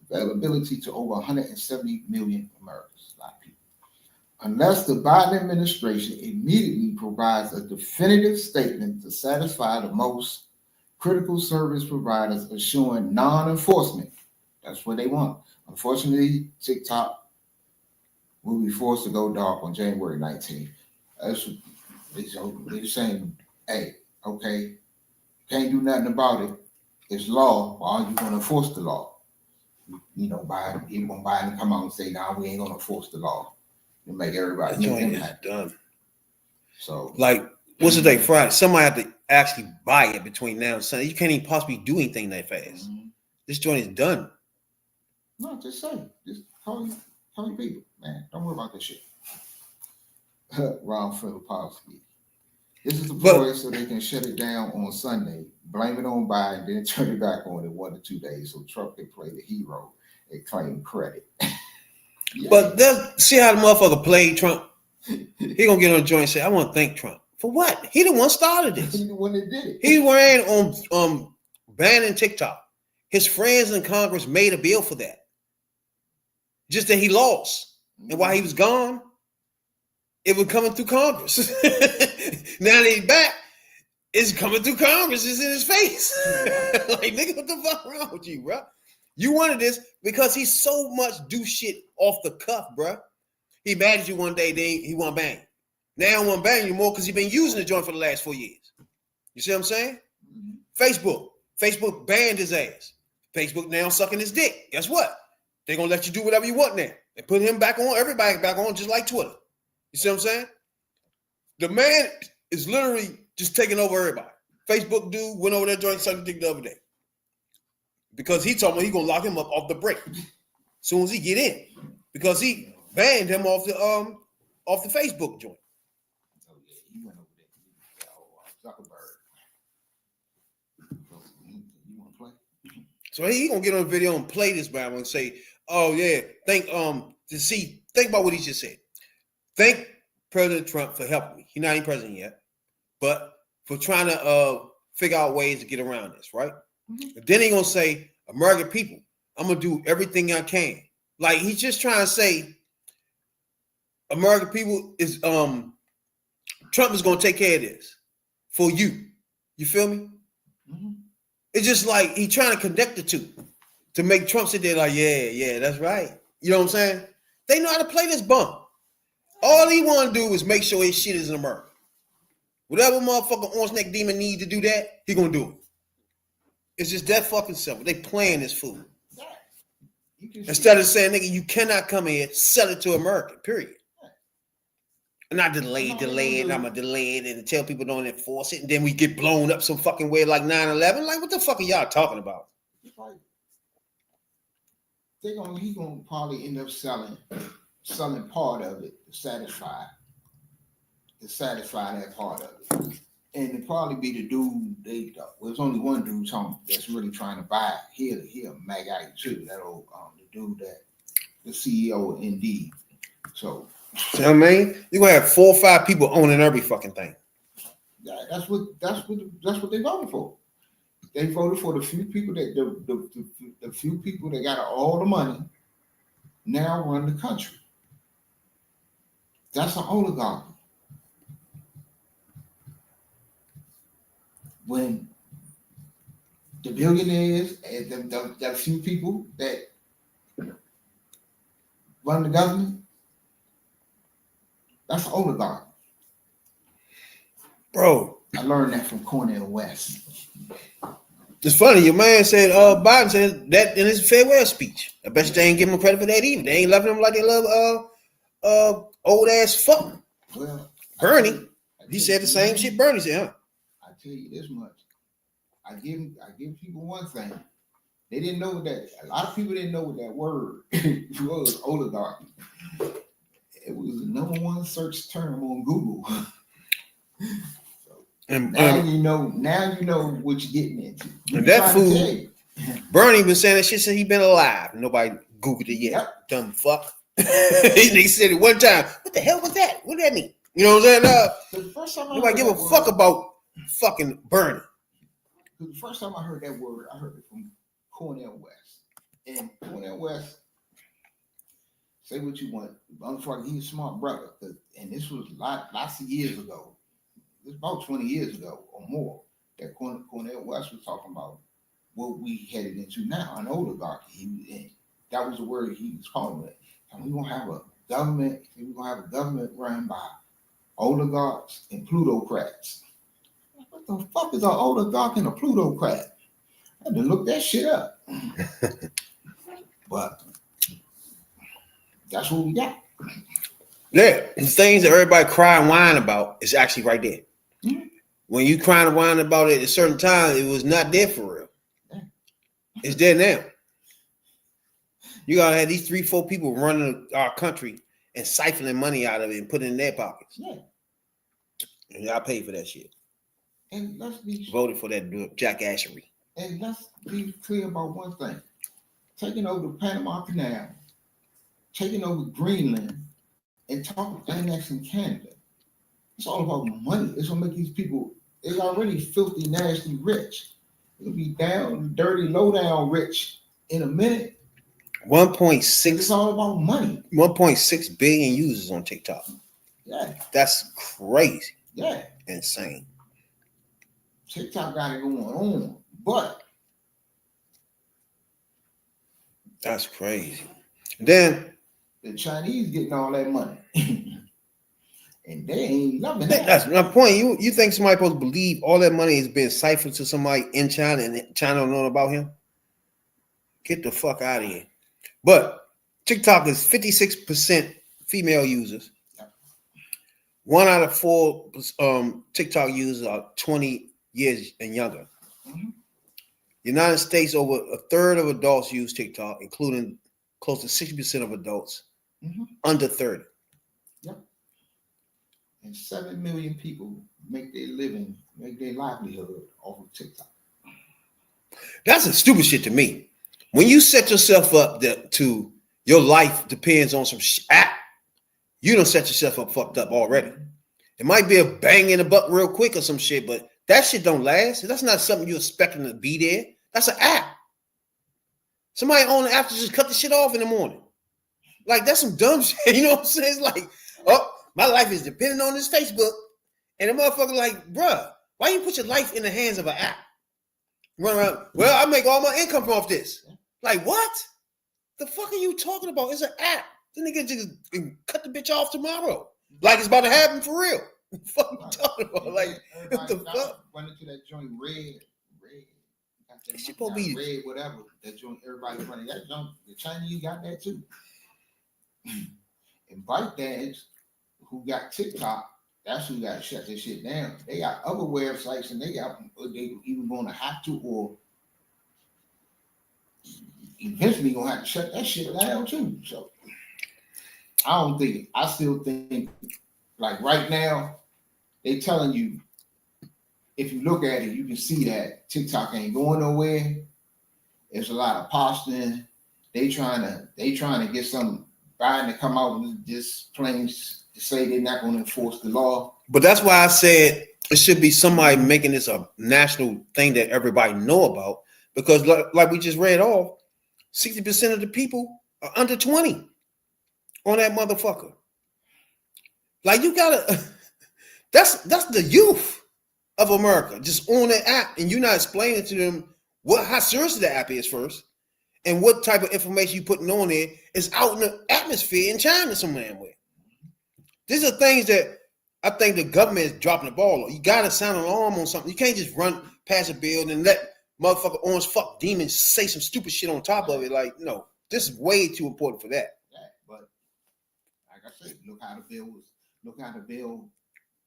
to over 170 million Americans, not people. Unless the Biden administration immediately provides a definitive statement to satisfy the most critical service providers assuring non-enforcement, that's what they want. Unfortunately, TikTok will be forced to go dark on January 19th. That's what they're saying, hey, okay, can't do nothing about it. It's law. Why are you going to enforce the law? You know, Biden come out and say, "Nah, we ain't going to enforce the law." You make everybody The joint is done. So, like, what's the day? Friday. Somebody have to actually buy it between now and Sunday. You can't even possibly do anything that fast. This joint is done. No, just say, just call your people, man. Don't worry about this shit. Ron Filipowski. This is the ploy so they can shut it down on Sunday, blame it on Biden, then turn it back on in 1 to 2 days so Trump can play the hero and claim credit. Yeah. But see how the motherfucker played Trump? He gonna get on the joint and say, I want to thank Trump. For what? He the one started this. He the one that did it. He ran on banning TikTok. His friends in Congress made a bill for that. Just that he lost. And while he was gone, it was coming through Congress. Now that he's back, it's coming through Congress. It's in his face. Like, nigga, what the fuck wrong with you, bro? You wanted this because he so much do shit off the cuff, bro. He mad at you one day, then he want to bang. Now he want to bang you more because he been using the joint for the last 4 years. You see what I'm saying? Facebook banned his ass. Facebook now sucking his dick. Guess what? They're going to let you do whatever you want now. They put him back on, everybody back on, just like Twitter. You see what I'm saying? The man is literally just taking over everybody. Facebook dude went over there joint sucking dick the other day. Because he told me he's going to lock him up off the break as soon as he get in. Because he banned him off the Facebook joint. Oh, yeah, he went over there. Zuckerberg. You want to play? So he gonna get on the video and play this Bible and say, "Oh yeah, think about what he just said. Thank President Trump for helping me. He's not even president yet, but for trying to figure out ways to get around this, right?" Mm-hmm. Then he gonna say, "American people, I'm gonna do everything I can." Like, he's just trying to say, American people is Trump is gonna take care of this for you. You feel me? Mm-hmm. It's just like he trying to connect the two to make Trump sit there like, yeah, that's right. You know what I'm saying? They know how to play this bump. All he want to do is make sure his shit is in America. Whatever motherfucker orange neck demon need to do that, he gonna do it. It's just that fucking simple. They playing this fool. Instead of saying, nigga, you cannot come here, sell it to America, period. And I delay it, I'm going to delay it and tell people don't enforce it. And then we get blown up some fucking way like 9/11. Like, what the fuck are y'all talking about? Like, he's gonna probably end up selling part of it to satisfy that part of it. And it'd probably be the dude there's only one dude that's really trying to buy it. He a Magite too. That old the dude the CEO of Indeed. So you know what I mean? You're gonna have 4 or 5 people owning every fucking thing. Yeah, that's what they voted for. They voted for the few people the few people that got all the money now run the country. That's an oligarchy. when the billionaires and the few people that run the government, that's an oligarch. Bro, I learned that from Cornel West. it's funny. Your man said, Biden said that in his farewell speech. I bet you they ain't giving him credit for that either. They ain't loving him like they love old ass fuck. Well, Bernie. He said the same shit Bernie said, huh? I tell you this much. I give people one thing. They didn't know that. A lot of people didn't know what that word was, oligarch. It was the number one search term on Google. And now you know what you're getting into. And that fool, Bernie been saying that shit since he been alive. Nobody Googled it yet. Yep. Dumb fuck. He said it one time. What the hell was that? What did that mean? You know what I'm saying? The first time nobody give a fuck about fucking Bernie. The first time I heard that word, I heard it from Cornel West. And Cornel West, say what you want. Motherfucker, he's a smart brother. And this was lots of years ago. It was about 20 years ago or more that Cornel West was talking about what we headed into now, an oligarchy. That was the word he was calling it. And we're going to have a government run by oligarchs and plutocrats. What the fuck is an oligarch and a plutocrat? I had to look that shit up. But that's what we got. Yeah, the things that everybody cry and whine about is actually right there. Mm-hmm. When you crying and whine about it at a certain time, it was not there for real. Yeah. It's there now. You gotta have these 3-4 people running our country and siphoning money out of it and putting it in their pockets. Yeah. And y'all paid for that shit. And let's be Voted for that jackassery. And let's be clear about one thing. Taking over the Panama Canal, taking over Greenland, and annexing Canada. It's all about money. It's gonna make these people, they're already filthy, nasty rich. It'll be down, dirty, low down rich in a minute. 1.6. It's all about money. 1.6 billion users on TikTok. Yeah. That's crazy. Yeah. Insane. TikTok got it going on, but that's crazy. Then the Chinese getting all that money. And they ain't loving that. That's my point. You think somebody supposed to believe all that money is being siphoned to somebody in China and China don't know about him? Get the fuck out of here. But TikTok is 56% female users. 1 out of 4 TikTok users are 20 years and younger. Mm-hmm. United States, over a third of adults use TikTok, including close to 60% of adults under 30. Yep. And 7 million people make their livelihood off of TikTok. That's a stupid shit to me. When you set yourself up to your life depends on some app, you done set yourself up fucked up already. It might be a bang in the butt real quick or some shit, but that shit don't last. That's not something you're expecting to be there. That's an app. Somebody on the app to just cut the shit off in the morning. Like, that's some dumb shit. You know what I'm saying? It's like, oh, my life is depending on this Facebook. And the motherfucker like, bruh, why you put your life in the hands of an app? Run around, well, I make all my income off this. Like, what? The fuck are you talking about? It's an app. The nigga just cut the bitch off tomorrow. Like it's about to happen for real. What the fuck you talking about? Like, what the fuck? Run into that joint red. That shit supposed to be red, whatever. That joint, everybody running that joint. The Chinese got that too. And ByteDance, who got TikTok, that's who got to shut this shit down. They got other websites, and they even going to have to, or eventually gonna have to shut that shit down too. So I still think, like right now, they telling you, if you look at it, you can see that TikTok ain't going nowhere. There's a lot of posturing. They trying to get some Biden to come out with just claims to say they're not going to enforce the law. But that's why I said it should be somebody making this a national thing that everybody know about. Because like we just read off, 60% of the people are under 20 on that motherfucker. Like, you gotta, that's the youth. of America just on that app, and you're not explaining to them how serious the app is first, and what type of information you putting on there is out in the atmosphere in China somewhere. These are things that I think the government is dropping the ball on. You got to sound an alarm on something. You can't just run past a bill and let motherfucker orange fuck demons say some stupid shit on top of it. Like, no, this is way too important for that. But like I said, look how the bill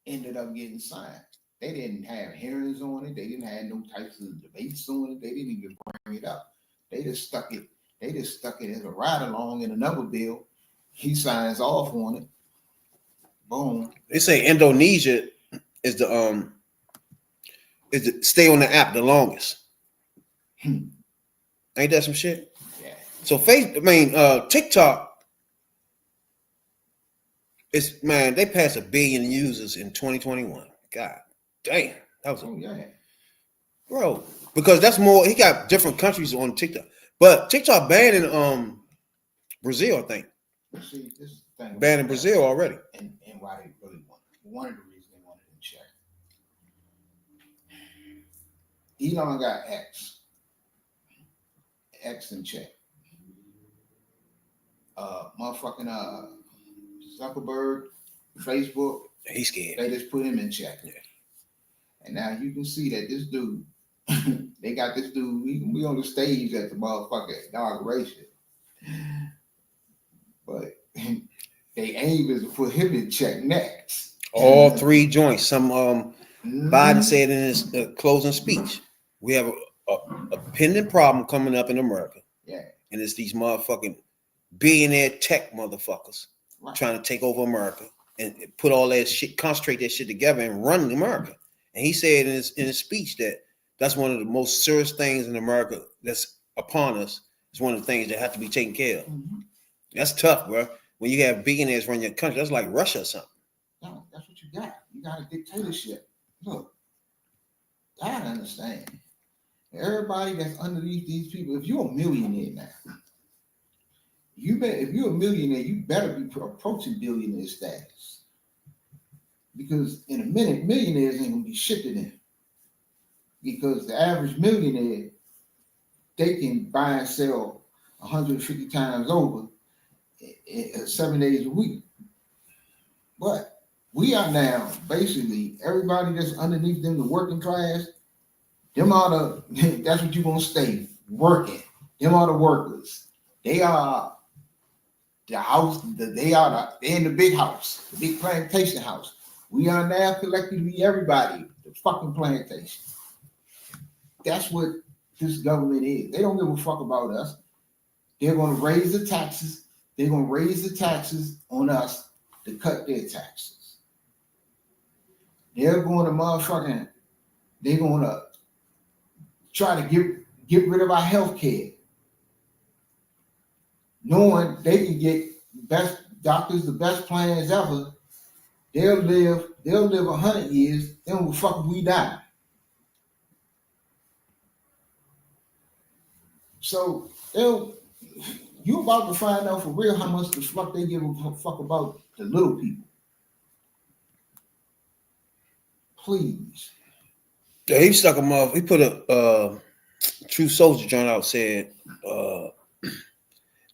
ended up getting signed. They didn't have hearings on it. They didn't have no types of debates on it. They didn't even bring it up. They just stuck it as a ride along in another bill. He signs off on it. Boom. They say Indonesia is the stay on the app the longest. Ain't that some shit? Yeah. So TikTok is, man, they passed 1 billion users in 2021. God damn. That was bro. Because that's more, he got different countries on TikTok. But TikTok banned in Brazil, I think. See, this is the thing. Banned in Brazil already. And why they really want it. One of the reasons they wanted it in check. Elon got X in check. Motherfucking Zuckerberg, Facebook. He's scared. They just put him in check. Yeah. And now you can see that this dude, they got this dude, he can be on the stage at the motherfucking inauguration. But they aim is to put him in check next. All 3 joints. Some Biden said in his closing speech, we have a pending problem coming up in America. Yeah. And it's these motherfucking billionaire tech motherfuckers trying to take over America and put all that shit, concentrate that shit together and run America. And he said in his speech that that's one of the most serious things in America that's upon us. It's one of the things that have to be taken care of. Mm-hmm. That's tough, bro. When you have billionaires run your country, that's like Russia or something. No, that's what you got. You got a dictatorship. Look, I gotta understand. Everybody that's underneath these people, if you're a millionaire now, if you're a millionaire, you better be approaching billionaire status. Because in a minute, millionaires ain't gonna be shit to them. Because the average millionaire, they can buy and sell 150 times over 7 days a week. But we are now basically everybody that's underneath them, the working class, them are that's what you're gonna stay working. Them are the workers. They are the house, they're in the big house, the big plantation house. We are now collectively everybody, the fucking plantation. That's what this government is. They don't give a fuck about us. They're gonna raise the taxes. They're gonna raise the taxes on us to cut their taxes. They're gonna they're gonna try to get rid of our health care. Knowing they can get best doctors, the best plans ever. They'll live 100 years. They don't fuck if we die. So you about to find out for real how much the fuck they give a fuck about the little people. Please. Yeah, he stuck him off. He put a True Soldier joint out, said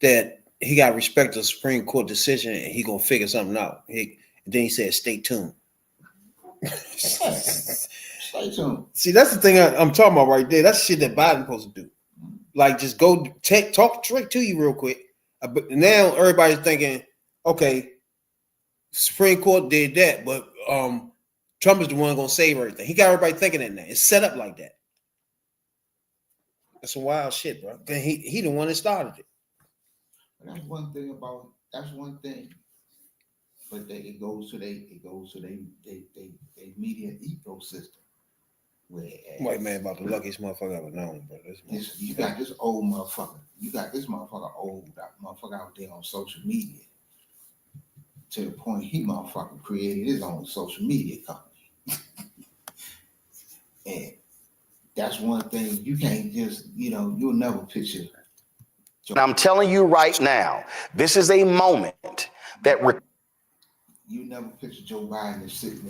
that he got respect to the Supreme Court decision and he gonna figure something out. Then he said, "Stay tuned." Stay tuned. See, that's the thing I'm talking about right there. That's shit that Biden's supposed to do. Like, just go talk straight to you real quick. But now everybody's thinking, okay, Supreme Court did that, but Trump is the one gonna save everything. He got everybody thinking that now. It's set up like that. That's some wild shit, bro. He the one that started it. That's one thing. But it goes to their media ecosystem. White man about the luckiest motherfucker I've ever known, bro. You got this old motherfucker. You got this motherfucker out there on social media. To the point he motherfucker created his own social media company. And that's one thing you can't just, you'll never picture. And I'm telling you right now, this is a moment that you never picture Joe Biden sitting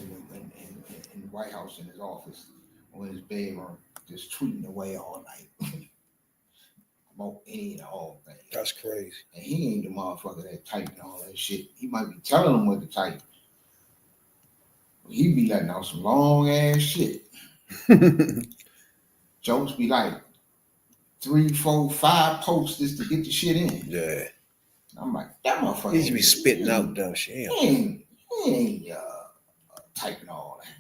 in the White House in his office or in his bedroom, just tweeting away all night about any and all things. That's crazy. And he ain't the motherfucker that typing all that shit. He might be telling them what to type. But he be letting out some long ass shit. Jokes be like 3, 4, 5 posts just to get the shit in. Yeah. I'm like, that motherfucker. He should be spitting out dumb shit. He ain't typing all that.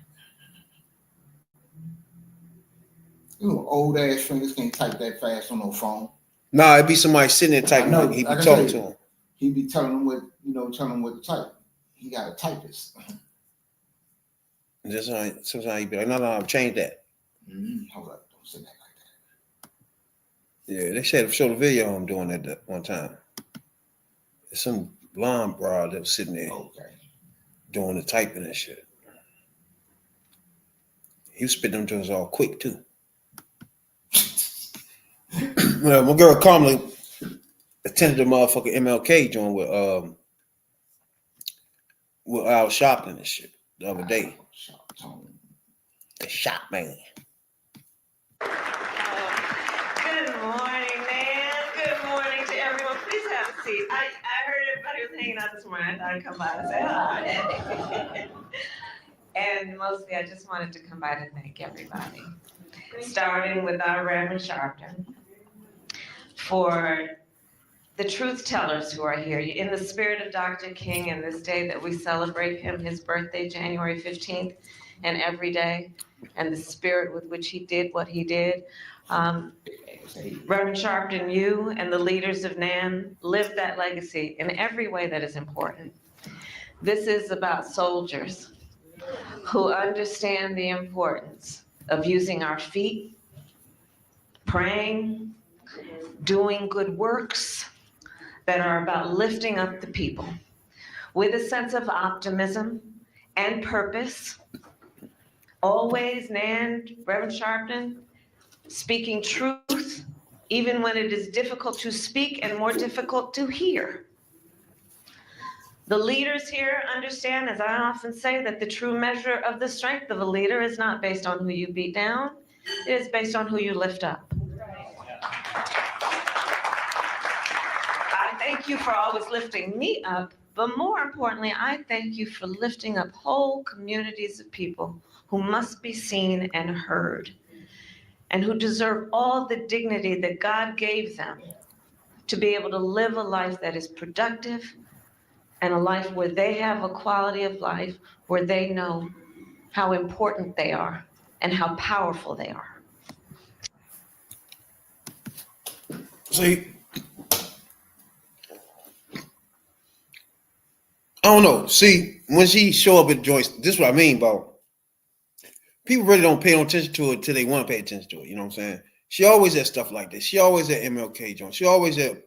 You know, old ass fingers can't type that fast on no phone. Nah, it'd be somebody sitting there typing. He'd be talking to him. He'd be telling them what, telling them what to type. He got a typist. Sometimes he'd be like, no, change that. Hold up, don't say that like that. Yeah, they showed a video of him doing that one time. There's some blonde broad that was sitting there doing the typing and shit. He was spitting them to us all quick too. Well, my girl Carmela attended the motherfucking MLK joint with Al Sharpton and shit the other day. The shop man. Good morning, man. Good morning to everyone. Please have a seat. I heard everybody was hanging out this morning. I thought I'd come by and say hi. And mostly I just wanted to come by to thank everybody. Starting with our Reverend Sharpton for the truth tellers who are here. In the spirit of Dr. King and this day that we celebrate him, his birthday, January 15th, and every day, and the spirit with which he did what he did. Reverend Sharpton, you and the leaders of NAN live that legacy in every way that is important. This is about soldiers who understand the importance of using our feet, praying, doing good works that are about lifting up the people with a sense of optimism and purpose. Always, Nan, Reverend Sharpton, speaking truth, even when it is difficult to speak and more difficult to hear. The leaders here understand, as I often say, that the true measure of the strength of a leader is not based on who you beat down, it is based on who you lift up. I thank you for always lifting me up, but more importantly, I thank you for lifting up whole communities of people who must be seen and heard, and who deserve all the dignity that God gave them to be able to live a life that is productive and a life where they have a quality of life, where they know how important they are and how powerful they are. See, I don't know. See, when she show up at joints, this is what I mean about people really don't pay no attention to it until they want to pay attention to it. You know what I'm saying? She always at stuff like this. She always at MLK joints. She always at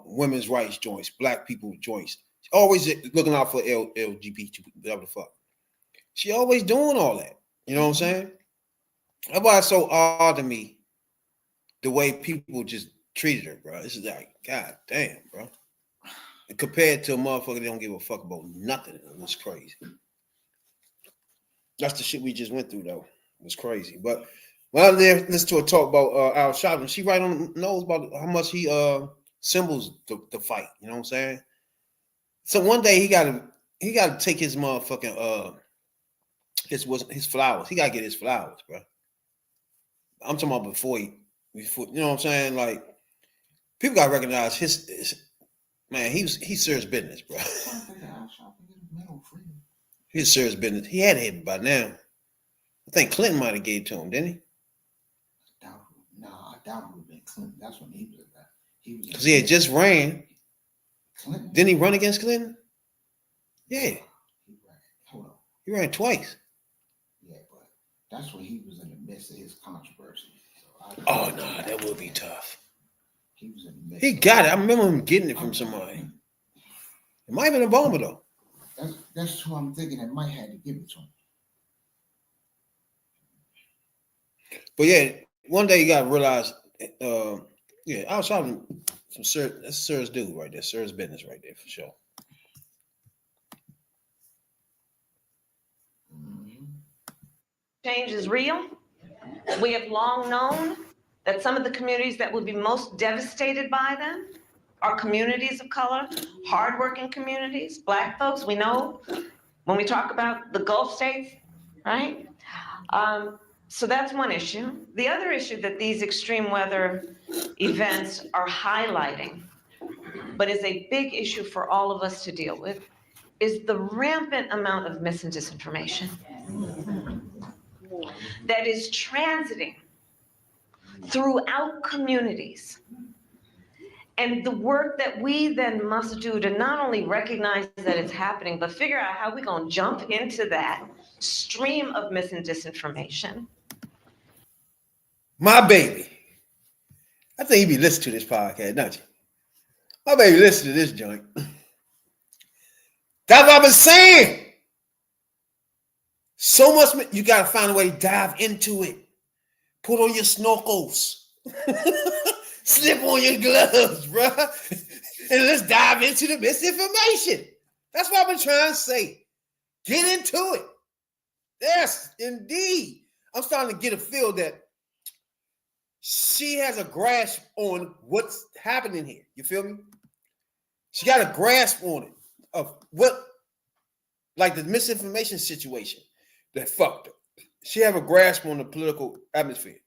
women's rights joints, black people joints. She always looking out for LGBT, whatever the fuck. She always doing all that. You know what I'm saying? That's why it's so odd to me the way people just treated her, bro. This is like, god damn, bro. And compared to a motherfucker that don't give a fuck about nothing, it was crazy. That's the shit we just went through, though. It was crazy. But when I listened to her talk about Al Sharpton, she right on the nose about how much he symbols the fight. You know what I'm saying? So one day he gotta take his motherfucking his flowers. He gotta get his flowers, bro. I'm talking about before you know what I'm saying? Like, people gotta recognize his man, he serious business, bro. He's serious business. He had it by now. I think Clinton might have gave it to him, didn't he? I doubt it would have been Clinton. That's when he was at that. Because he had just ran. Clinton. Didn't he run against Clinton? Yeah. Hold on. He ran twice. Yeah, but that's when he was in the midst of his controversy. So oh no, that would be tough. He was in the midst. He got it. I remember him getting it from somebody. It might have been Obama though. That's who I'm thinking that might have to give it to him. But yeah, one day you gotta realize, I was talking some that's Sir's dude right there, Sir's business right there for sure. Mm-hmm. change is real. We have long known that some of the communities that would be most devastated by them are communities of color, hardworking communities, Black folks. We know when we talk about the Gulf states, right? So that's one issue. The other issue that these extreme weather events are highlighting, but is a big issue for all of us to deal with, is the rampant amount of mis and disinformation that is transiting throughout communities. And the work that we then must do to not only recognize that it's happening, but figure out how we're going to jump into that stream of mis and disinformation. My baby. I think you be listening to this podcast, don't you? My baby, listen to this joint. That's what I've been saying. So much, you got to find a way to dive into it. Put on your snorkels. Slip on your gloves, bro. And let's dive into the misinformation. That's what I've been trying to say. Get into it. Yes, indeed. I'm starting to get a feel that she has a grasp on what's happening here. You feel me? She got a grasp on it of what, like the misinformation situation that fucked her. She have a grasp on the political atmosphere.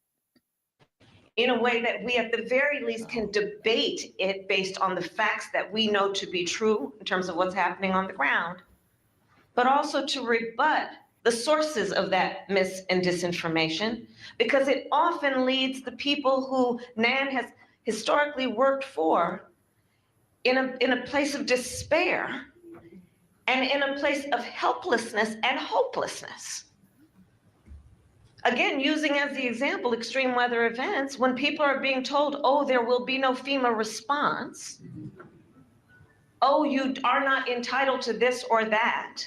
In a way that we at the very least can debate it based on the facts that we know to be true in terms of what's happening on the ground, but also to rebut the sources of that mis and disinformation, because it often leads the people who NAN has historically worked for in a place of despair and in a place of helplessness and hopelessness. Again, using as the example extreme weather events, when people are being told, oh, there will be no FEMA response, oh, you are not entitled to this or that,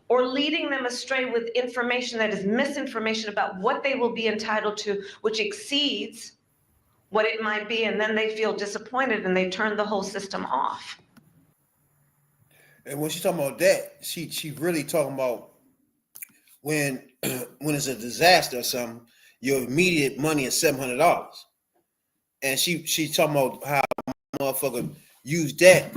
or leading them astray with information that is misinformation about what they will be entitled to, which exceeds what it might be, and then they feel disappointed and they turn the whole system off. And when she's talking about that, she really talking about when it's a disaster or something, your immediate money is $700. And she's talking about how motherfucker use that,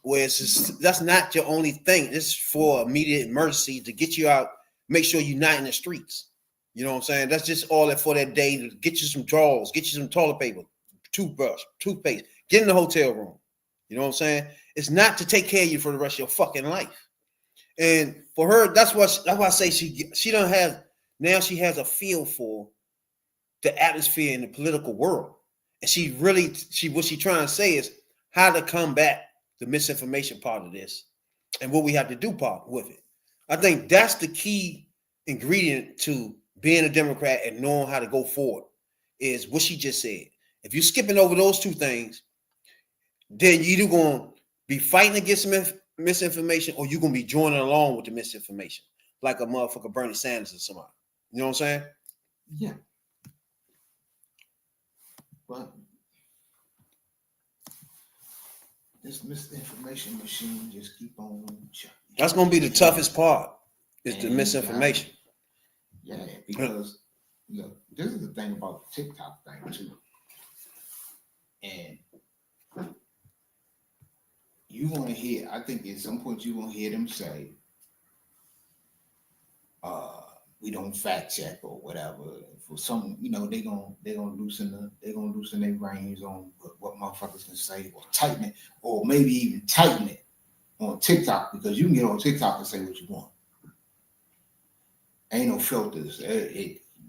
where it's just, that's not your only thing. This is for immediate emergency to get you out, make sure you're not in the streets. You know what I'm saying? That's just all that for that day, to get you some drawers, get you some toilet paper, toothbrush, toothpaste, get in the hotel room. You know what I'm saying? It's not to take care of you for the rest of your fucking life. And for her, that's why I say she don't have, now she has a feel for the atmosphere in the political world. And what she trying to say is how to combat the misinformation part of this and what we have to do part with it. I think that's the key ingredient to being a Democrat and knowing how to go forward, is what she just said. If you're skipping over those two things, then you're either going to be fighting against misinformation or you're going to be joining along with the misinformation, like a motherfucker Bernie Sanders or somebody. You know what I'm saying? Yeah. But this misinformation machine just keep on. That's going to be the toughest part, is the misinformation. Yeah, because look, this is the thing about the TikTok thing too. And you want to hear, I think at some point you want to hear them say, we don't fact check or whatever. For some, they're gonna loosen their reins on what motherfuckers can say, or tighten it, or maybe even tighten it on TikTok, because you can get on TikTok and say what you want. Ain't no filters.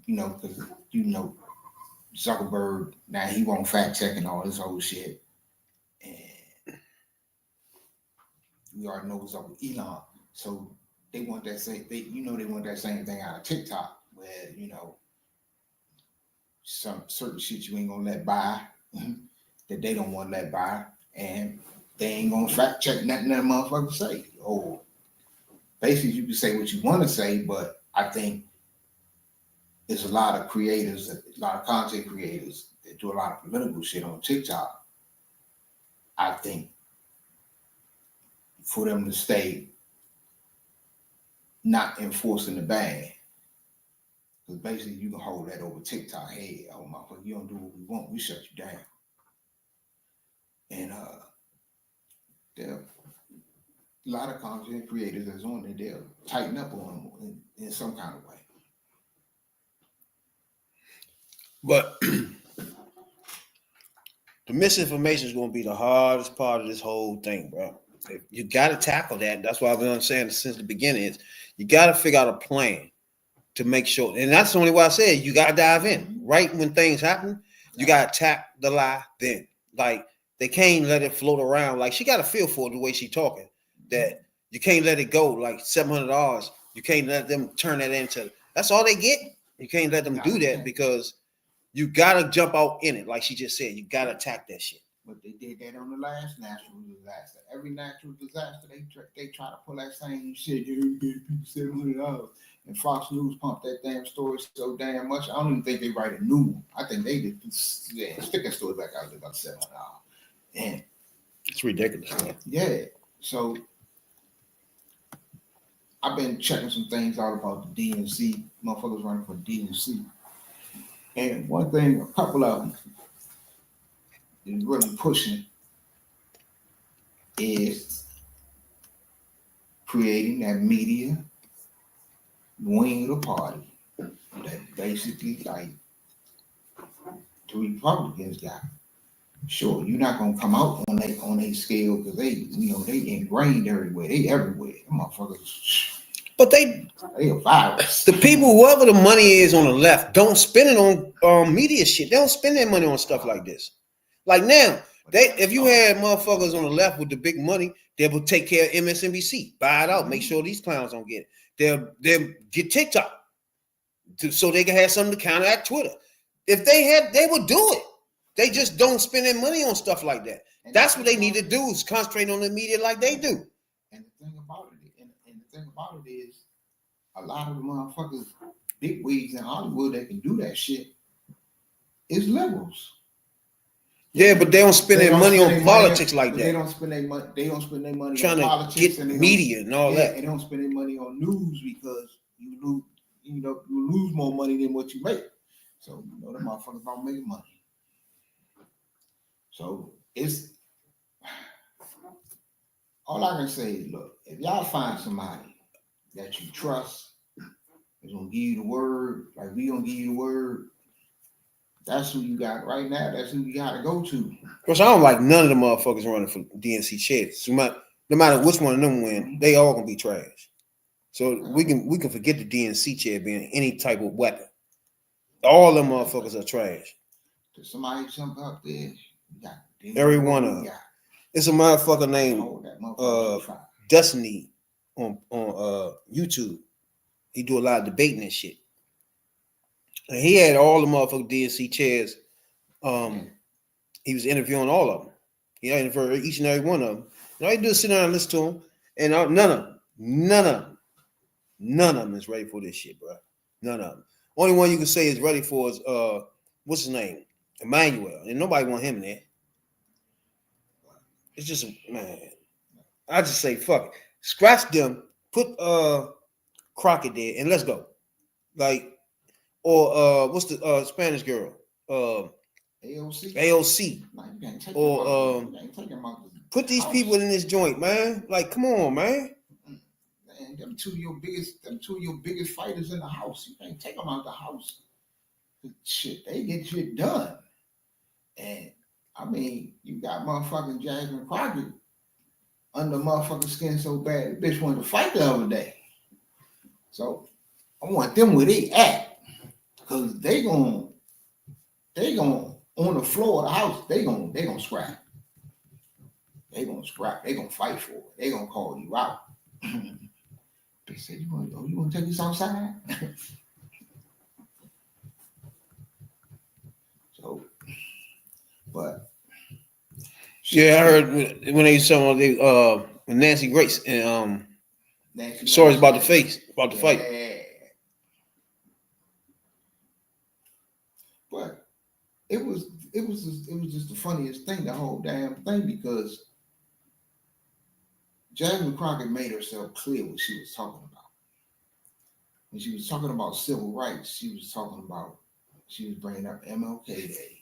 Because Zuckerberg, now he won't fact check and all this old shit. And we already know what's up with Elon. So they want that same thing out of TikTok, where some certain shit you ain't gonna let by that they don't want to let by, and they ain't gonna fact check nothing that motherfucker say. Or basically you can say what you want to say, but I think there's a lot of creators, a lot of content creators that do a lot of political shit on TikTok. I think for them to stay not enforcing the ban Because basically you can hold that over TikTok. Hey, oh motherfucker, you don't do what we want, we shut you down. And there are a lot of content creators that's on there, they'll tighten up on them in some kind of way. But the misinformation is going to be the hardest part of this whole thing, bro. You got to tackle that. That's why I've been saying since the beginning is you got to figure out a plan to make sure. And that's the only way I said you got to dive in. Right when things happen, you got to tap the lie then. Like, they can't let it float around. Like, she got a feel for it the way she talking. That you can't let it go. Like $700, you can't let them turn that into. That's all they get. You can't let them do that because you gotta jump out in it. Like she just said, you gotta attack that shit. But they did that on the last natural disaster. Every natural disaster, they try to pull that same shit. You get people $700, and Fox News pumped that damn story so damn much. I don't even think they write a new one. I think they did stick that story back out there about $700. And it's ridiculous, man. Yeah. So I've been checking some things out about the DNC. Motherfuckers running for DNC. And one thing, a couple of them is really pushing is creating that media wing of the party that basically like the Republicans got. Sure, you're not gonna come out on a scale because they ingrained everywhere. They everywhere. Them motherfuckers. But they a virus. The people, whoever the money is on the left, don't spend it on media shit. They don't spend their money on stuff like this. Like now, if you had motherfuckers on the left with the big money, they will take care of MSNBC, buy it out, make sure these clowns don't get it. They'll get TikTok so they can have something to counteract Twitter. If they had, they would do it. They just don't spend their money on stuff like that. That's what they need to do is concentrate on the media like they do. And the thing about it is, a lot of the motherfuckers, big wigs in Hollywood that can do that shit is liberals. Yeah, but they don't spend their money on politics like that. They don't spend their money. They don't spend their money trying on to politics get and media and all that. They don't spend their money on news because you lose more money than what you make. So the motherfuckers don't make money. So it's all I can say is, look, if y'all find somebody that you trust is gonna give you the word, like we gonna give you the word, that's who you got right now. That's who you gotta go to. Because I don't like none of the motherfuckers running for DNC chairs. No matter which one of them win, they all gonna be trash. So we can forget the DNC chair being any type of weapon. All them motherfuckers are trash. Does somebody jump up there? Every one of them. It's a motherfucker named Destiny on YouTube. He do a lot of debating and shit. And he had all the motherfucking DNC chairs. He was interviewing all of them. He interviewed each and every one of them. And all he do is sit down and listen to them. And none of them is ready for this shit, bro. None of them. Only one you can say is ready for is what's his name? Emmanuel. And nobody want him in there. It's just, man. I just say fuck it. Scratch them. Put Crockett there and let's go. Like, or what's the Spanish girl? AOC. Or put these people in this joint, man. Like, come on, man. Man, them two of your biggest fighters in the house. You can't take them out the house. Shit, they get shit done. And I mean, you got motherfucking Jasmine Crockett under motherfucking skin so bad, the bitch wanted to fight the other day. So I want them where they at, cause they gon' on the floor of the house. They gonna scrap. They gonna scrap. They gonna fight for it. They gonna call you out. They said, you want to take this outside? So, but yeah, I heard when they saw Nancy Grace and stories about the fight. But it was just the funniest thing, the whole damn thing, because Jasmine Crockett made herself clear what she was talking about. when she was talking about civil rights, she was bringing up MLK Day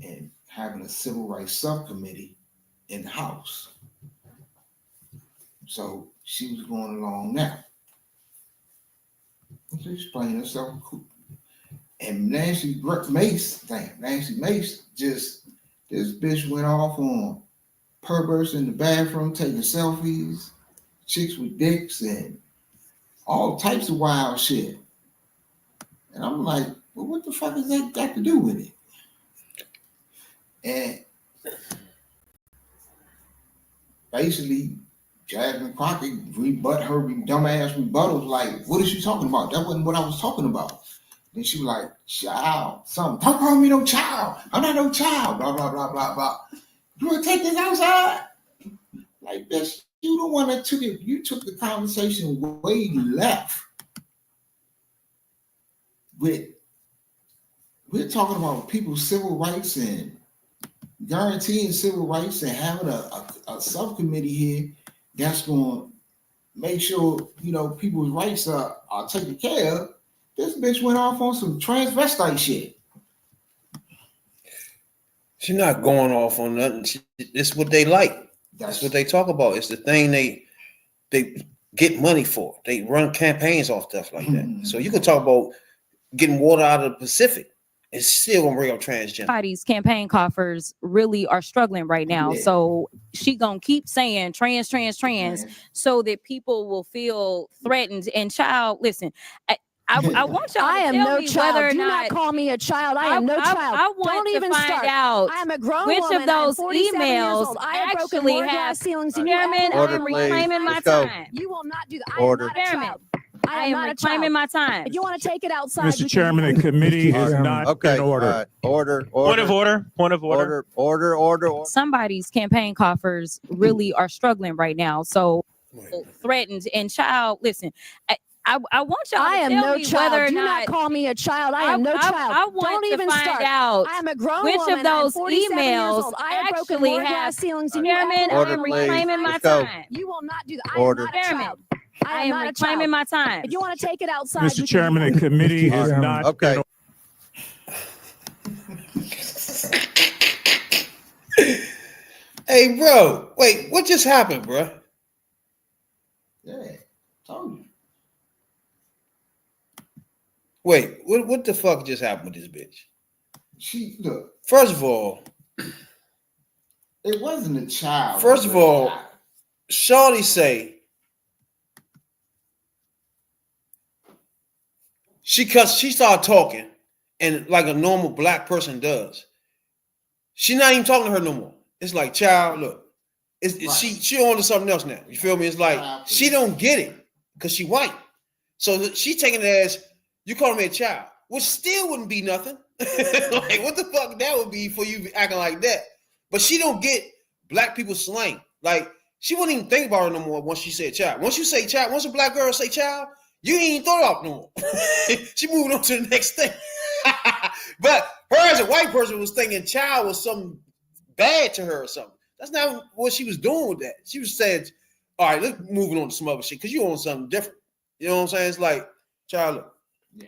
and having a civil rights subcommittee in the House. So she was going along now. She explained herself. And Nancy Mace, just, this bitch went off on perverts in the bathroom taking selfies, chicks with dicks, and all types of wild shit. And I'm like, well, what the fuck has that got to do with it? And basically, Jasmine Crockett rebut her dumbass rebuttals like, what is she talking about? That wasn't what I was talking about. Then she was like, child, something. Don't call me no child. I'm not no child. Blah, blah, blah, blah, blah. You want to take this outside? Like, bitch, you the one that took it. You took the conversation way left. We're talking about people's civil rights and guaranteeing civil rights and having a subcommittee here that's going to make sure, people's rights are taken care of. This bitch went off on some transvestite shit. She's not going off on nothing. It's what they like. That's what they talk about. It's the thing they get money for. They run campaigns off stuff like that. So you can talk about getting water out of the Pacific. It's still gonna bring up transgender. Everybody's campaign coffers really are struggling right now. Yeah. So she gonna keep saying trans, so that people will feel threatened. And child, listen, I want y'all to tell me whether or not call me a child. I am no child. I want Don't to even find start. out I am a grown which woman. of those I am 47 years emails old. I have broken actually more have glass ceilings than Chairman, you. I am reclaiming my time. You will not do that. Order. I am not a child. I am reclaiming my time. If you want to take it outside, Mr. Chairman, the committee is not in order. Order. Somebody's campaign coffers really are struggling right now. So threatened. And child, listen, I want y'all to tell me whether or do not call me a child. I am no child. I want Don't to even find start. out I am a grown which woman. of those I am 47 years emails old. I have broken actually more have glass ceilings than you Chairman, ever I will. am reclaiming my time. You will not do that. Order. I am not a child. I am reclaiming my time. If you want to take it outside, Mr. Chairman, the committee is not in order. Hey, bro, wait, what just happened, bro? Yeah, told you. Wait, what the fuck just happened with this bitch? Look. First of all, it wasn't a child. First of all, Shawty say she started talking, and like a normal black person does. She not even talking to her no more. It's like, child, look, she on to something else now. You feel me? It's like she don't get it because she white. So she taking it as you calling me a child, which still wouldn't be nothing. Like, what the fuck that would be for you acting like that? But she don't get black people slang. Like, she wouldn't even think about it no more once she said child. Once you say child, once a black girl say child, you ain't even thought about no more. She moving on to the next thing. But her as a white person was thinking child was something bad to her or something. That's not what she was doing with that. She was saying, all right, let's move on to some other shit because you on something different. You know what I'm saying? It's like, child, look. Yeah.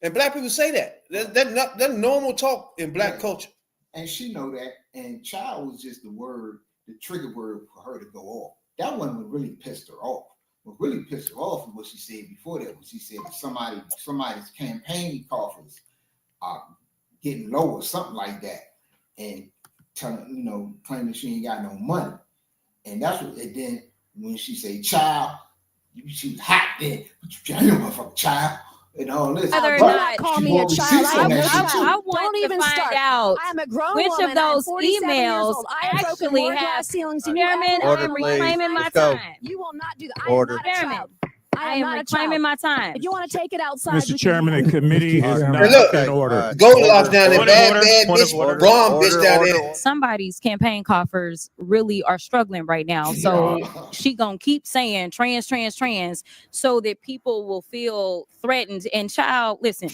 And black people say that. That's normal talk in black culture. And she know that. And child was just the trigger word for her to go off. That one would really pissed her off. What really pissed her off was what she said before that. When she said that somebody's campaign coffers are getting low or something like that, and claiming she ain't got no money. And that's what. And then when she say child, she was hot then. You ain't no motherfucking child. And all this. Whether or not call me a child. I want to find out I am a grown which woman. of those I am 47 years emails old. I have broken actually more have glass ceilings than you Chairman, ever I will. am reclaiming my Let's go. time. You will not do that. I Order. am not a child. I am reclaiming my time. If you want to take it outside, Mr. Chairman, the committee is not in order. Goldilocks down there, bad bitch, blonde bitch down there. Somebody's campaign coffers really are struggling right now. So she gonna keep saying trans, so that people will feel threatened. And child, listen,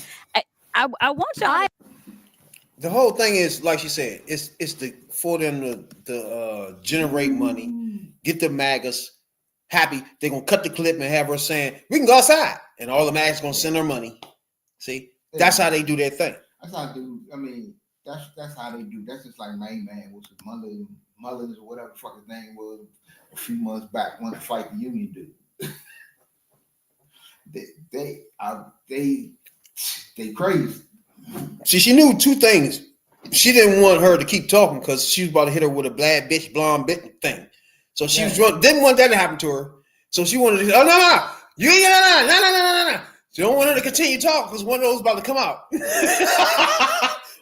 I want y'all. The whole thing is, like she said, it's for them to generate money, get the MAGAs, happy, they're gonna cut the clip and have her saying, "We can go outside," and all the mags gonna send her money. See, that's how they do their thing. That's how they do. I mean, that's how they do. That's just like Main Man, which was Mullins or whatever the fuck his name was a few months back, wanted to fight the union dude. they crazy. See, she knew two things. She didn't want her to keep talking because she was about to hit her with a bad bitch, blonde bit thing. So she didn't want that to happen to her. So she wanted to, no, you ain't no. She don't want her to continue talking because one of those about to come out.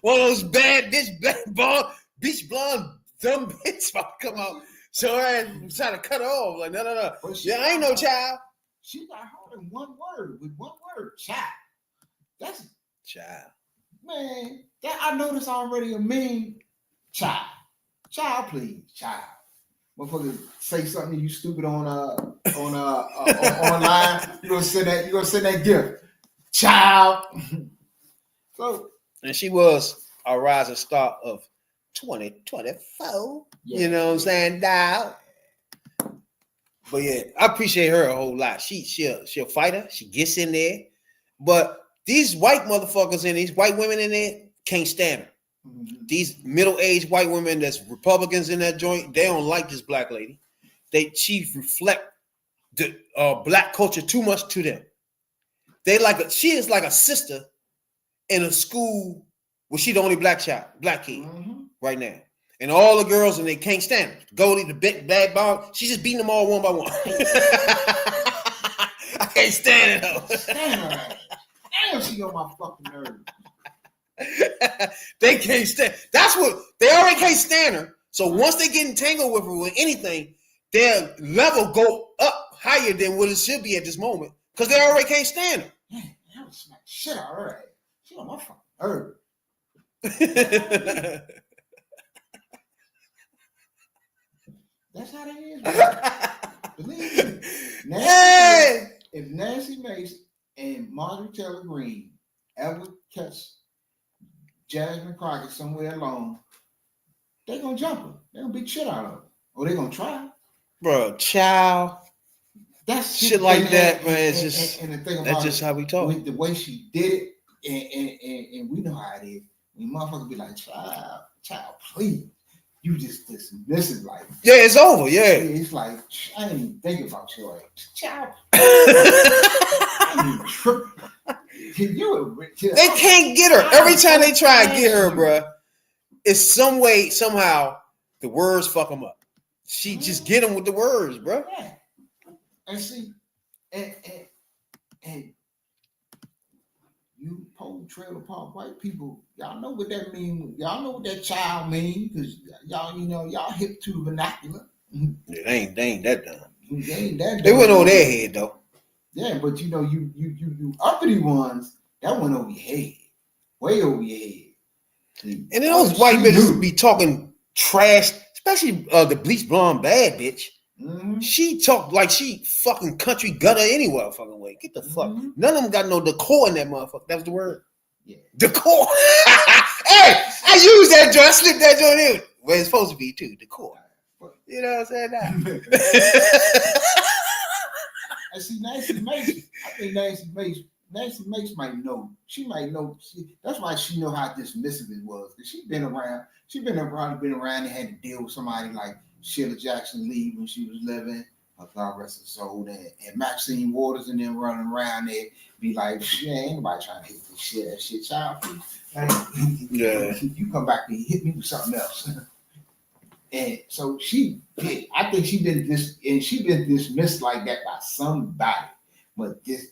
One of those bad bitch, blonde, dumb bitch about to come out. So I was trying to cut her off. Like, no. I ain't no child. She got her in one word, child. That's child. Man, that I noticed already a meme. Child, please, child. Motherfucker, say something to you stupid on online. You gonna send that gift, child. So, and she was a rising star of 2024. Yeah. You know what I'm saying, dog? But yeah, I appreciate her a whole lot. She'll fight her. She gets in there, but these white motherfuckers and these white women in there can't stand her. Mm-hmm. These middle-aged white women that's Republicans in that joint, they don't like this black lady. She reflect the black culture too much to them. She is like a sister in a school where she the only black kid right now. And all the girls and they can't stand her. Goldie, the big bad bomb, she's just beating them all one by one. I can't stand it though. Stand her. Damn, she on my fucking nerves. They can't stand. That's what they already can't stand her. So once they get entangled with her with anything, their level go up higher than what it should be at this moment because they already can't stand her. Man, that was smack shit already. She on my fucking nerves. That's how that is. Believe me. If Nancy Mace and Marjorie Taylor Greene ever catch Jasmine Crockett somewhere alone, they gonna jump her. They gonna beat shit out of her. Or they gonna try. Bro, child. That's shit like that, man. It's just and the thing that's just how we talk. With the way she did it, and we know how it is. When motherfuckers be like, child, please. You just dismiss it like, yeah, it's over. Yeah, it's like I ain't even thinking about you, like, child. They can't get her. Every time they try to get her, bruh, it's some way, somehow, the words fuck them up. She just get them with the words, bruh. Yeah. And see, and you whole trailer park white people, y'all know what that mean. Y'all know what that child mean, because y'all hip to the vernacular. Yeah, they ain't that dumb. They ain't that dumb. They went over their head though. Yeah, but you uppity ones, that went over your head. Way over your head. See, and then those white bitches be talking trash, especially the bleach blonde bad bitch. Mm-hmm. She talk like she fucking country gutter anywhere fucking way. Get the fuck. Mm-hmm. None of them got no decor in that motherfucker. That was the word. Yeah. Decor. Hey, I use that joint. I slipped that joint in where it's supposed to be too. Decor. You know what I'm saying? I see Nancy Mace. I think Nancy Mace might know. She might know. That's why she know how dismissive it was. Because she's been around and had to deal with somebody like Sheila Jackson Lee when she was living, God rest her soul, and Maxine Waters and them running around there, be like, shit, ain't nobody trying to hit this shit, that shit, child. Yeah. You come back and hit me with something else. And so I think she been dismissed like that by somebody. But this,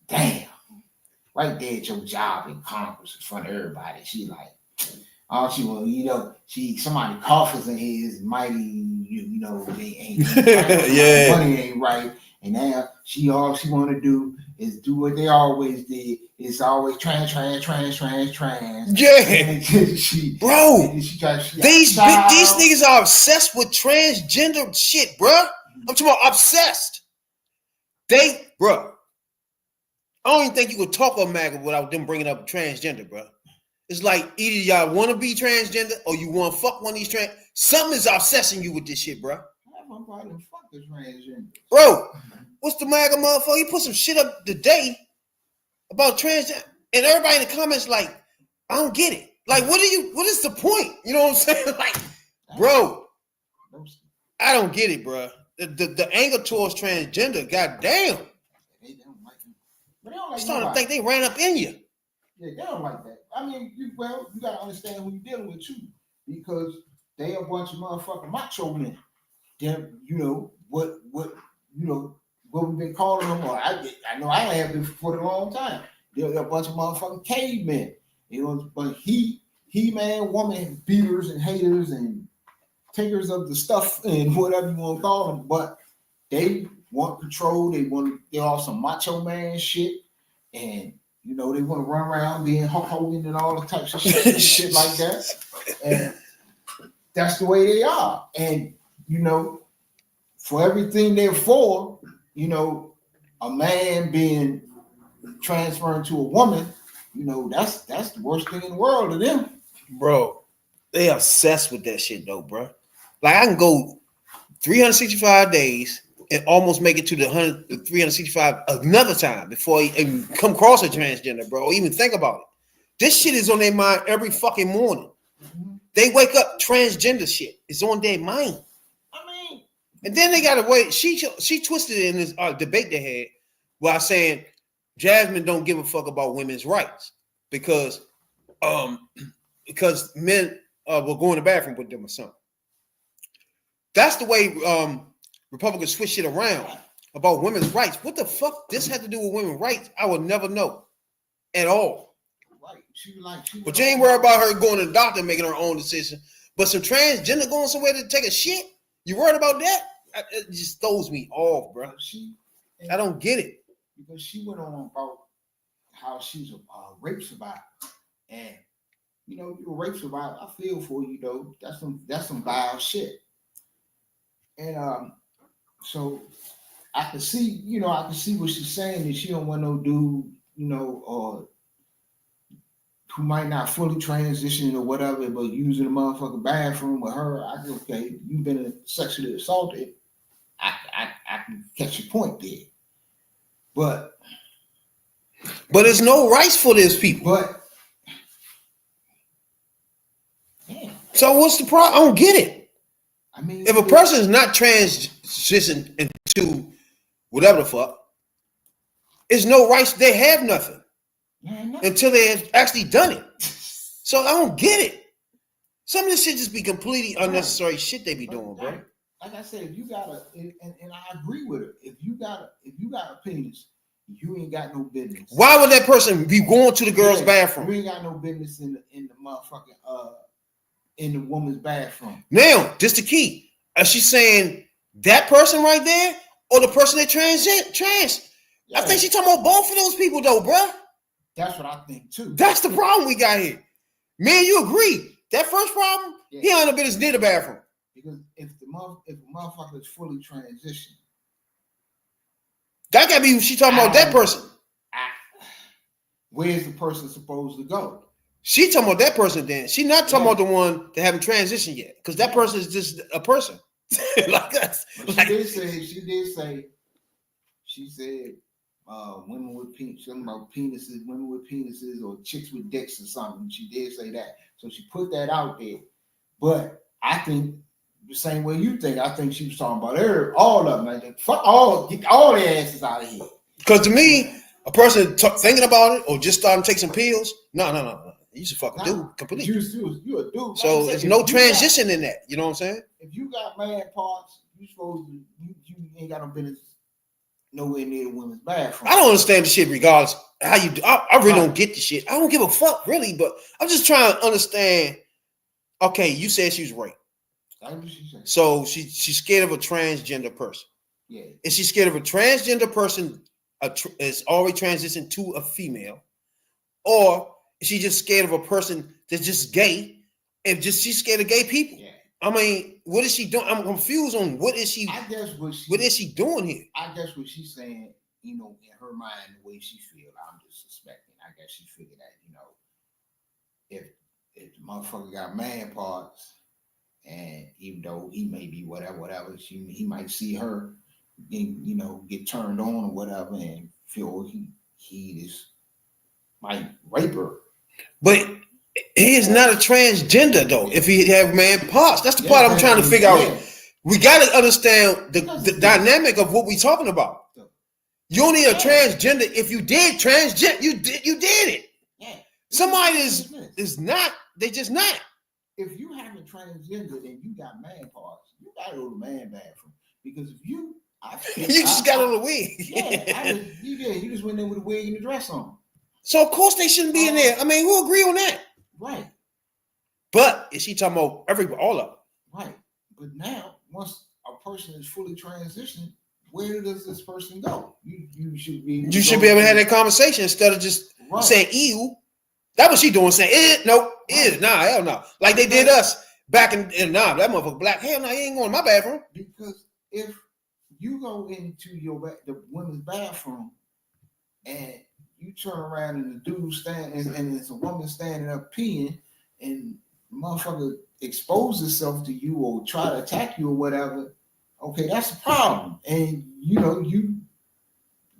damn, right there at your job in Congress in front of everybody, she like, all she want, somebody coughs in here is mighty, they ain't yeah. Money ain't right. And now all she want to do is do what they always did. It's always trans. Yeah. These niggas are obsessed with transgender shit, bruh. I'm talking about obsessed. Bruh. I don't even think you could talk on MAGA without them bringing up transgender, bruh. It's like either y'all want to be transgender or you want to fuck one of these trans. Something is obsessing you with this shit, bro. I'm probably fuck this transgender. Bro, what's the MAGA motherfucker? He put some shit up today about transgender, and everybody in the comments like, I don't get it. Like, what is the point? You know what I'm saying? Like, bro, I don't get it, bro. The anger towards transgender, goddamn. They don't like him. But they don't like I'm starting to nobody. think they ran up in you. Yeah, they don't like that. I mean, you got to understand who you're dealing with too, because they a bunch of motherfucking macho men. They're, what we've been calling them, or I know I have been for a long time. They're a bunch of motherfucking cavemen. But he-man, woman beaters and haters and takers of the stuff and whatever you want to call them, but they want control. They're all some macho man shit, and they want to run around being Hulk Hogan and all the types of shit like that. And that's the way they are. And for everything they're for, a man being transferred to a woman, that's the worst thing in the world to them. Bro, they obsessed with that shit though, bro. Like, I can go 365 days and almost make it to the 365 another time before I even come across a transgender, bro, or even think about it. This shit is on their mind every fucking morning. They wake up, transgender shit is on their mind. And then they gotta wait. She twisted it in this debate they had while saying Jasmine don't give a fuck about women's rights because men will go in the bathroom with them or something. That's the way Republicans switch shit around about women's rights. What the fuck this had to do with women's rights? I will never know at all. Right. But you ain't worried about her going to the doctor and making her own decision. But some transgender going somewhere to take a shit, you worried about that? It just throws me off, bro. I don't get it. Because she went on about how she's a rape survivor. And you're a rape survivor. I feel for you though. That's some vile shit. And so I can see, what she's saying, that she don't want no dude, or who might not fully transition or whatever, but using the motherfucking bathroom with her. I go, okay, you've been sexually assaulted. I can catch your point there. But there's no rights for these people. But so what's the problem? I don't get it. I mean, if a person is not transitioned into whatever the fuck, there's no rights. They have nothing until they have actually done it. So I don't get it. Some of this shit just be completely unnecessary shit they be doing, bro. Like I said, if you got and I agree with her. If you got a penis, you ain't got no business. Why would that person be going to the girl's bathroom? You ain't got no business in the motherfucking in the woman's bathroom. Now, this the key. Is she saying that person right there, or the person that trans? Yeah. I think she's talking about both of those people, though, bro. That's what I think too. That's the problem we got here. Man, you agree? That first problem, he ain't no business near the bathroom. Because if the motherfucker is fully transitioned, that gotta be she talking about that person. Where's the person supposed to go? She talking about that person. Then she not talking about the one that haven't transitioned yet, because that person is just a person. Like us. She said women with something about penises, women with penises, or chicks with dicks or something. She did say that, so she put that out there. But I think the same way you think. I think she was talking about all of them. Like, fuck get all their asses out of here. Because to me, a person thinking about it or just starting to take some pills, no. You should fucking do completely. You a dude. So there's no transition in that. You know what I'm saying? If you got man parts, you ain't got no business nowhere near the women's bathroom. I don't understand the shit regardless how you do. I really don't get the shit. I don't give a fuck really, but I'm just trying to understand. Okay, you said she was raped. So she's scared of a transgender person. Yeah. Is she scared of a transgender person is already transitioned to a female, or is she just scared of a person that's just gay and she's scared of gay people? Yeah. I mean, what is she doing? I'm confused on what is she? I guess what is she doing here? I guess what she's saying, in her mind, the way she feels, I'm just suspecting. I guess she figured that, if the motherfucker got man parts, And even though he may be whatever, he might see her, get turned on or whatever, and feel he might rape her. But he is not a transgender though. If he have man parts, that's the part I'm trying to figure out. We got to understand the dynamic of what we're talking about. You only a transgender if you did transgender. You did it. Yeah. Somebody is not. They just not. If you haven't transgender and you got man parts, you got to go to the man bathroom because if you, just got on the wig. You just went in with a wig and a dress on. So of course they shouldn't be in there. I mean, who agree on that? Right. But is she talking about all of them? Right. But now, once a person is fully transitioned, where does this person go? You should be. You should be able to have that conversation instead of just saying "ew." That what she doing, saying nope, nah, hell no. Like they did us back in that motherfucker black. Hell no, he ain't going to my bathroom. Because if you go into the women's bathroom and you turn around and the dude standing and it's a woman standing up peeing and motherfucker expose herself to you or try to attack you or whatever, okay, that's a problem. And you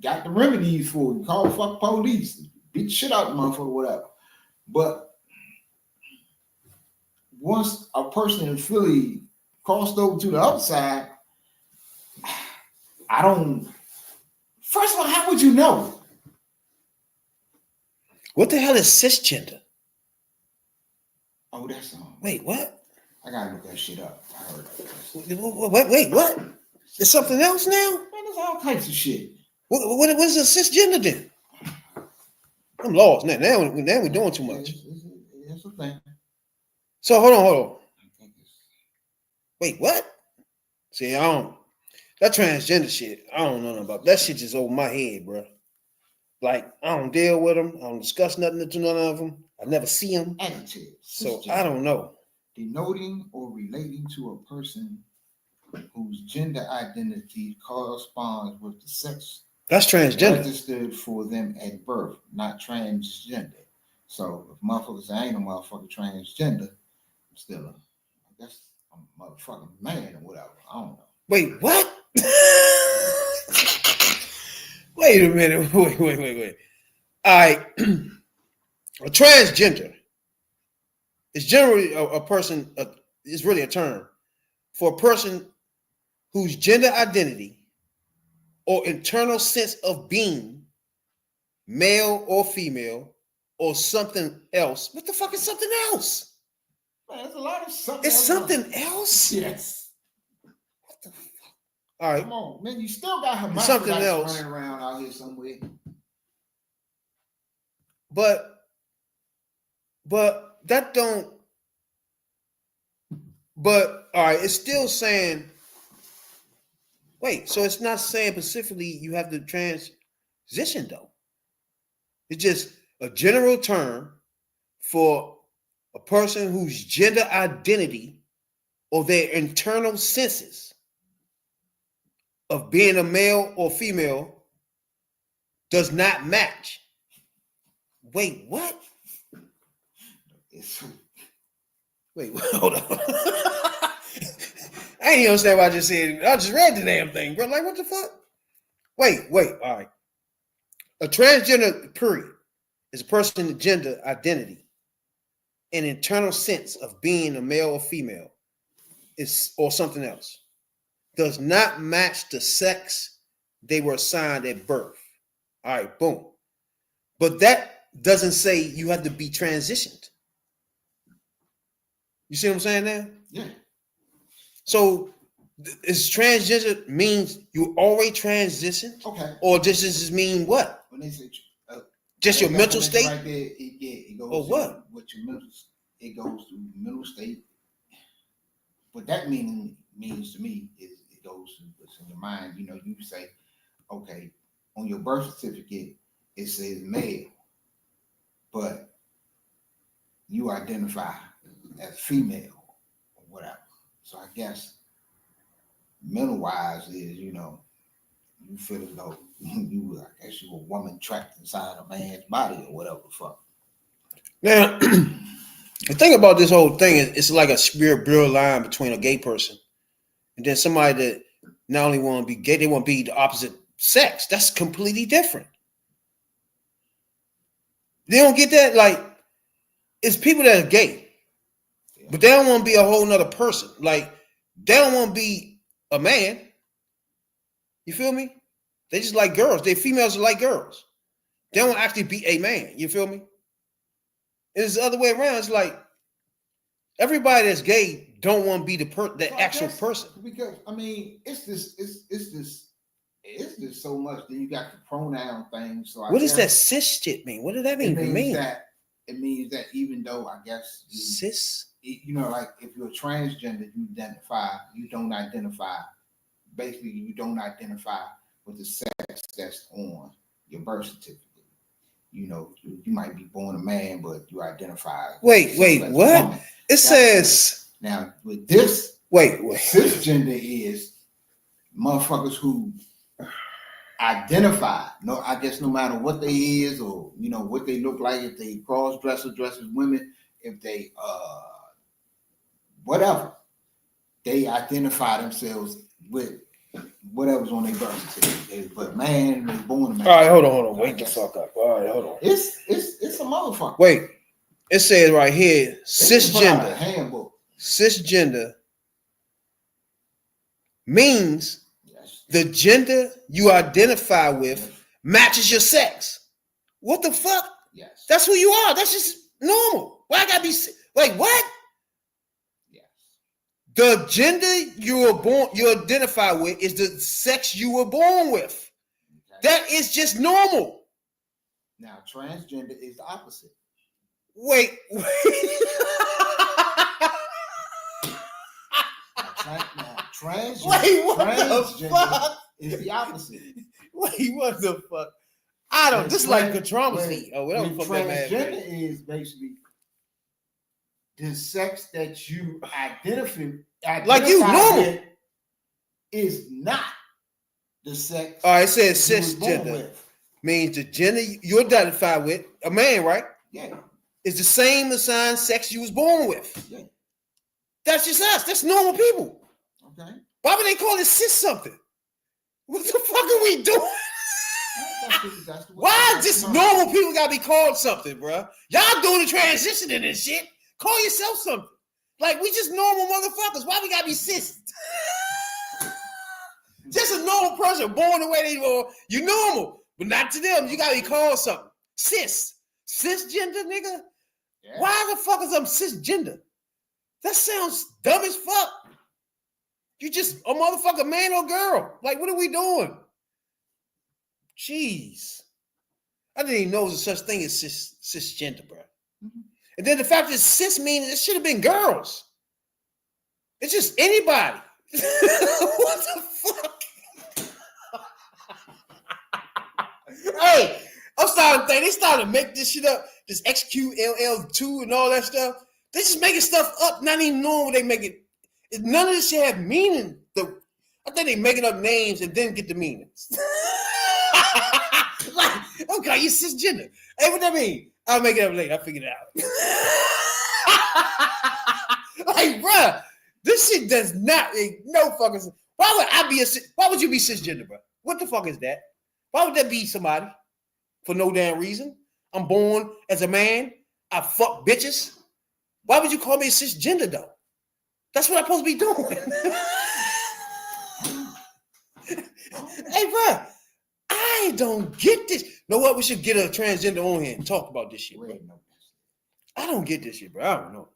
got the remedies for it. Call the fuck police, beat the shit out of the motherfucker or whatever. But once a person is fully crossed over to the other side, first of all, how would you know? What the hell is cisgender? Oh, that's wait, what? I gotta look that shit up. I heard that. Wait, what? There's something else now? Man, there's all types of shit. What is a cisgender then? I'm lost now. Now we're doing too much. It's a thing. So hold on. Wait, what? See, that transgender shit. I don't know nothing about that shit. Just over my head, bro. Like I don't deal with them. I don't discuss nothing to none of them. I never see them. Adjective. So I don't know. Denoting or relating to a person whose gender identity corresponds with the sex that's transgender registered for them at birth, not transgender. So if motherfuckers say I ain't no motherfucker transgender, I'm still I guess I'm a motherfucking man or whatever. I don't know. Wait, what? Wait a minute. Wait. All right. A transgender is generally a person, is really a term for a person whose gender identity or internal sense of being male or female or something else. What the fuck is something else? Man, there's a lot of something. It's something else? Yes. What the fuck? All right. Come on, man. You still got hermaphrodites something else running around out here somewhere. But that don't. But all right, it's still saying. Wait, so it's not saying specifically you have to transition though. It's just a general term for a person whose gender identity or their internal senses of being a male or female does not match. Wait, what? Wait, hold on. I ain't understand what I just said. I just read the damn thing, bro. Like, what the fuck? Wait. All right. A transgender, period, is a person's gender identity, an internal sense of being a male or female, or something else, does not match the sex they were assigned at birth. All right, boom. But that doesn't say you have to be transitioned. You see what I'm saying now? Yeah. So is transgender means you already transitioned? Okay. Or does this just mean what? When they say just your mental state? Right there, it goes or what? What your mental, it goes to mental state. What that means to me is it goes to what's in your mind. You say, okay, on your birth certificate it says male, but you identify as female or whatever. So I guess mental wise is, you feel as though you're a woman trapped inside a man's body or whatever the fuck. Now, The thing about this whole thing is it's like a blur line between a gay person and then somebody that not only want to be gay, they want to be the opposite sex. That's completely different. They don't get that. Like, it's people that are gay, but they don't want to be a whole nother person. Like, they don't want to be a man. You feel me? They just like girls. They females are like girls. They don't actually be a man. You feel me? It's the other way around. It's like everybody that's gay don't want to be the actual person. Because I mean, it's this so much. Then you got the pronoun thing. So what does that cis shit mean? What does that mean? It means that even though I guess cis, you know, like if you're transgender, you don't identify. Basically, you don't identify with the sex that's on your birth certificate. You know, you might be born a man, but you identify. Wait, what? It says now with this. Wait. Cisgender is motherfuckers who identify. No, I guess no matter what they is or you know what they look like, if they cross dress as women, if they whatever, they identify themselves with whatever's on their birth certificate. But man, they born a man. All right, hold on. Wait the fuck up. All right, hold on. It's a motherfucker. Wait, it says right here, cisgender. Handbook. Cisgender means the gender you identify with matches your sex. What the fuck? Yes. That's who you are. That's just normal. Why I gotta be like what? Yes. The gender you identify with is the sex you were born with. Okay. That is just normal. Now, transgender is the opposite. Wait. Transgender is the opposite. Wait, what the fuck? I don't. This is like controversy or whatever. Transgender is basically the sex that you identify like you normal is not the sex. All right, it says cisgender means the gender you identify with, a man, right? Yeah. Is the same assigned sex you was born with. Yeah. That's just us. That's normal people. Okay. Why would they call it cis something? What the fuck are we doing? Why just normal people gotta be called something, bro? Y'all doing the transitioning and shit. Call yourself something. Like we just normal motherfuckers. Why we gotta be cis? Just a normal person born the way they were. You normal, but not to them. You gotta be called something. Cisgender, nigga. Yeah. Why the fuck is I'm cisgender? That sounds dumb as fuck. You just a motherfucker, man or girl. Like, what are we doing? Jeez. I didn't even know there was such thing as cisgender, bro. Mm-hmm. And then the fact that cis means it should have been girls. It's just anybody. What the fuck? Hey, I'm starting to think they started to make this shit up, this XQLL2 and all that stuff. They just making stuff up, not even knowing what they making. None of this shit have meaning. I think they making up names and then get the meanings. Like, okay, you cisgender. Hey, what that mean? I'll make it up later. I'll figure it out. Like, bruh, this shit does not make no fucking sense. Why would you be cisgender, bro? What the fuck is that? Why would that be somebody? For no damn reason. I'm born as a man. I fuck bitches. Why would you call me cisgender though? That's what I'm supposed to be doing. Hey, bro, I don't get this. You know what? We should get a transgender on here and talk about this shit, bro. I don't get this shit, bro. I don't know.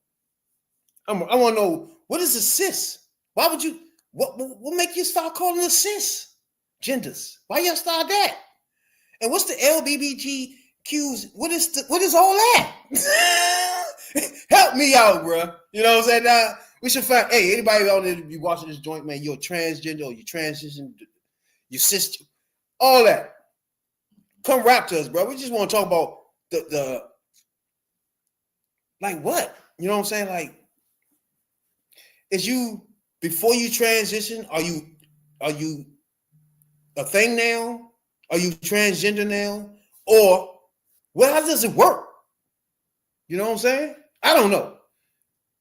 I want to know, what is a cis? Why would you, what make you start calling us cis genders? Why y'all start that? And what's the LGBTQs? What is all that? Help me out, bro. You know what I'm saying? We should find, hey, anybody out there be watching this joint, man, you're a transgender or you transition, you cis, all that. Come rap to us, bro. We just want to talk about the like what? You know what I'm saying? Like, is you, before you transition, are you a thing now? Are you transgender now? Or, well, how does it work? You know what I'm saying? I don't know.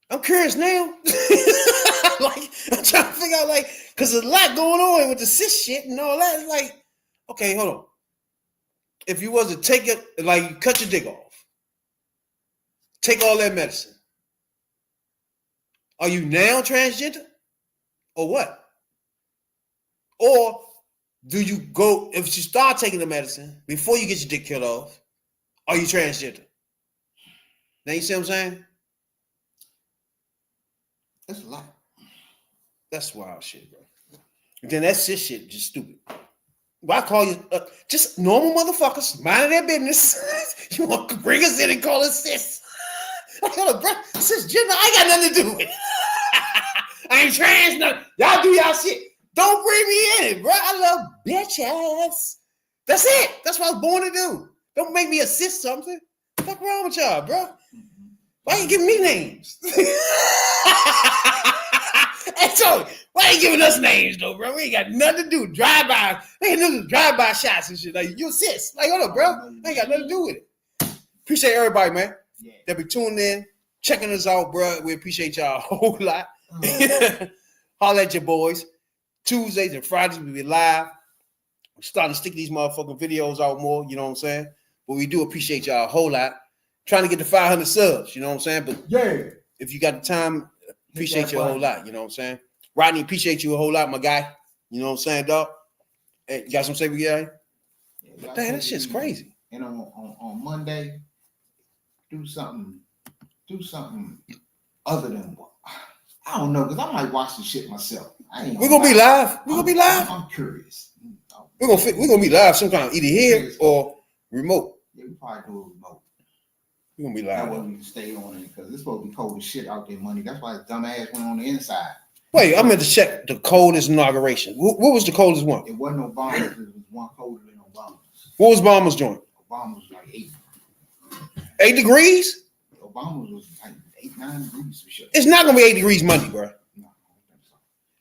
I'm curious now. Like, I'm trying to figure out, like, because there's a lot going on with the cis shit and all that. It's like, okay, hold on. If you was to take it, like, you cut your dick off, take all that medicine, are you now transgender or what? Or do you go, if you start taking the medicine before you get your dick killed off, are you transgender? Now you see what I'm saying? That's a lot. That's wild shit, bro. And then that cis shit just stupid. Why call you just normal motherfuckers minding their business? You want to bring us in and call us cis? Bro, cisgender, I ain't got nothing to do with it. I ain't trans, nothing. Y'all do y'all shit. Don't bring me in, bro. I love bitch ass. That's it. That's what I was born to do. Don't make me assist something. What's wrong with y'all, bro? Why you giving me names? Hey, Tony, why you giving us names though, bro? We ain't got nothing to do. Drive-by. Ain't nothing drive-by shots and shit. Like, you assist. Like, hold up, bro. I ain't got nothing to do with it. Appreciate everybody, man. That be tuning in, checking us out, bro. We appreciate y'all a whole lot. Holla at your boys. Tuesdays and Fridays we be live. We're starting to stick these motherfucking videos out more, you know what I'm saying? But we do appreciate y'all a whole lot. Trying to get to 500 subs, you know what I'm saying? But yeah, if you got the time, appreciate you a whole lot, you know what I'm saying? Rodney, appreciate you a whole lot, my guy. You know what I'm saying, dog? Hey, you got some say, guy? But damn, that shit's crazy. And on Monday, do something other than what? I don't know, because I might watch the shit myself. We're gonna be live. We're gonna be live. I'm curious. We're gonna be live sometime, either here or remote. Yeah, we probably do it remote. We're gonna be That way live. we can stay on it because it's supposed to be cold as shit out there Monday. That's why dumbass went on the inside. Wait, I meant to check the coldest inauguration. What was the coldest one? It wasn't Obama's, it was one colder than Obama's. What was Obama's joint? Obama's was like 8 degrees? Obama's was like 8, 9 degrees for sure. It's not gonna be 8 degrees Monday, bro.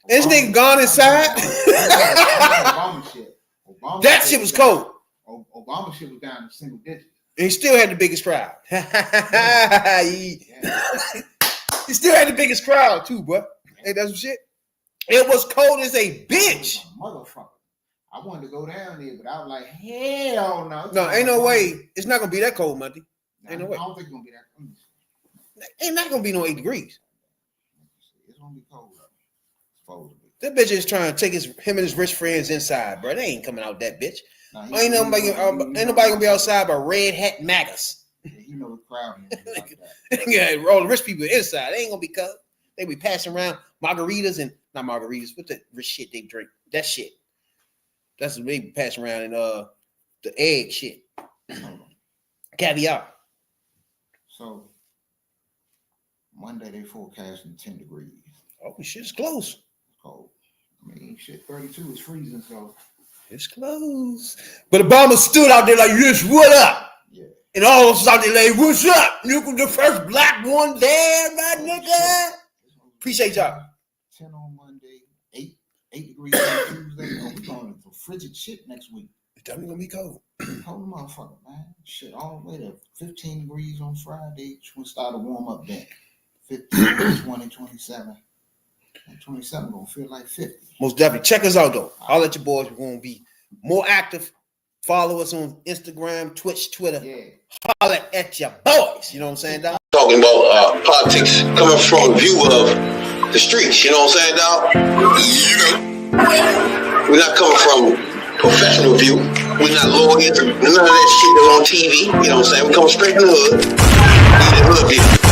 This nigga gone inside. Obama shit. That shit was cold. Obama shit was down in single digits. And he still had the biggest crowd. He still had the biggest crowd too, bro. Hey, that's some shit. It was cold as a bitch. Motherfucker. I wanted to go down there, but I was like, hell no. No, ain't no way. It's not gonna be that cold Monday. Ain't no way. I don't think it's gonna be that cold. Ain't not gonna be no 8 degrees. It's gonna be cold up. Supposed to be. That bitch is trying to take him and his rich friends inside, bro. They ain't coming out that bitch. Nah, Ain't nobody gonna be outside but red hat MAGAs. You know the crowd. Yeah, all the rich people inside. They ain't gonna be cold. They be passing around margaritas and not margaritas. What the rich shit they drink? That shit. That's what they be passing around and the egg shit. Caviar. So Monday they forecasting 10 degrees. Oh, shit's close. Cold. I mean, shit, 32 is freezing, so it's close. But Obama stood out there like this, what up? Yeah. And all of us out there like, what's up? You the first black one there, my nigga. Appreciate y'all. 10 on Monday, 8 degrees on Tuesday. Oh, we going for frigid shit next week. It's definitely gonna be cold. Cold motherfucker, man. Shit, all the way to 15 degrees on Friday. It's gonna start to warm up then. 15, 20, 27. And 27 gonna feel like 50. Most definitely. Check us out though. I'll let your boys. We're gonna be more active. Follow us on Instagram, Twitch, Twitter. Yeah. Holler at your boys. You know what I'm saying, dog? Talking about politics coming from a view of the streets, you know what I'm saying, dog? You know, we're not coming from professional view. We're not lawyers, none of that shit that's on TV. You know what I'm saying? We come straight from the hood. We the hood view.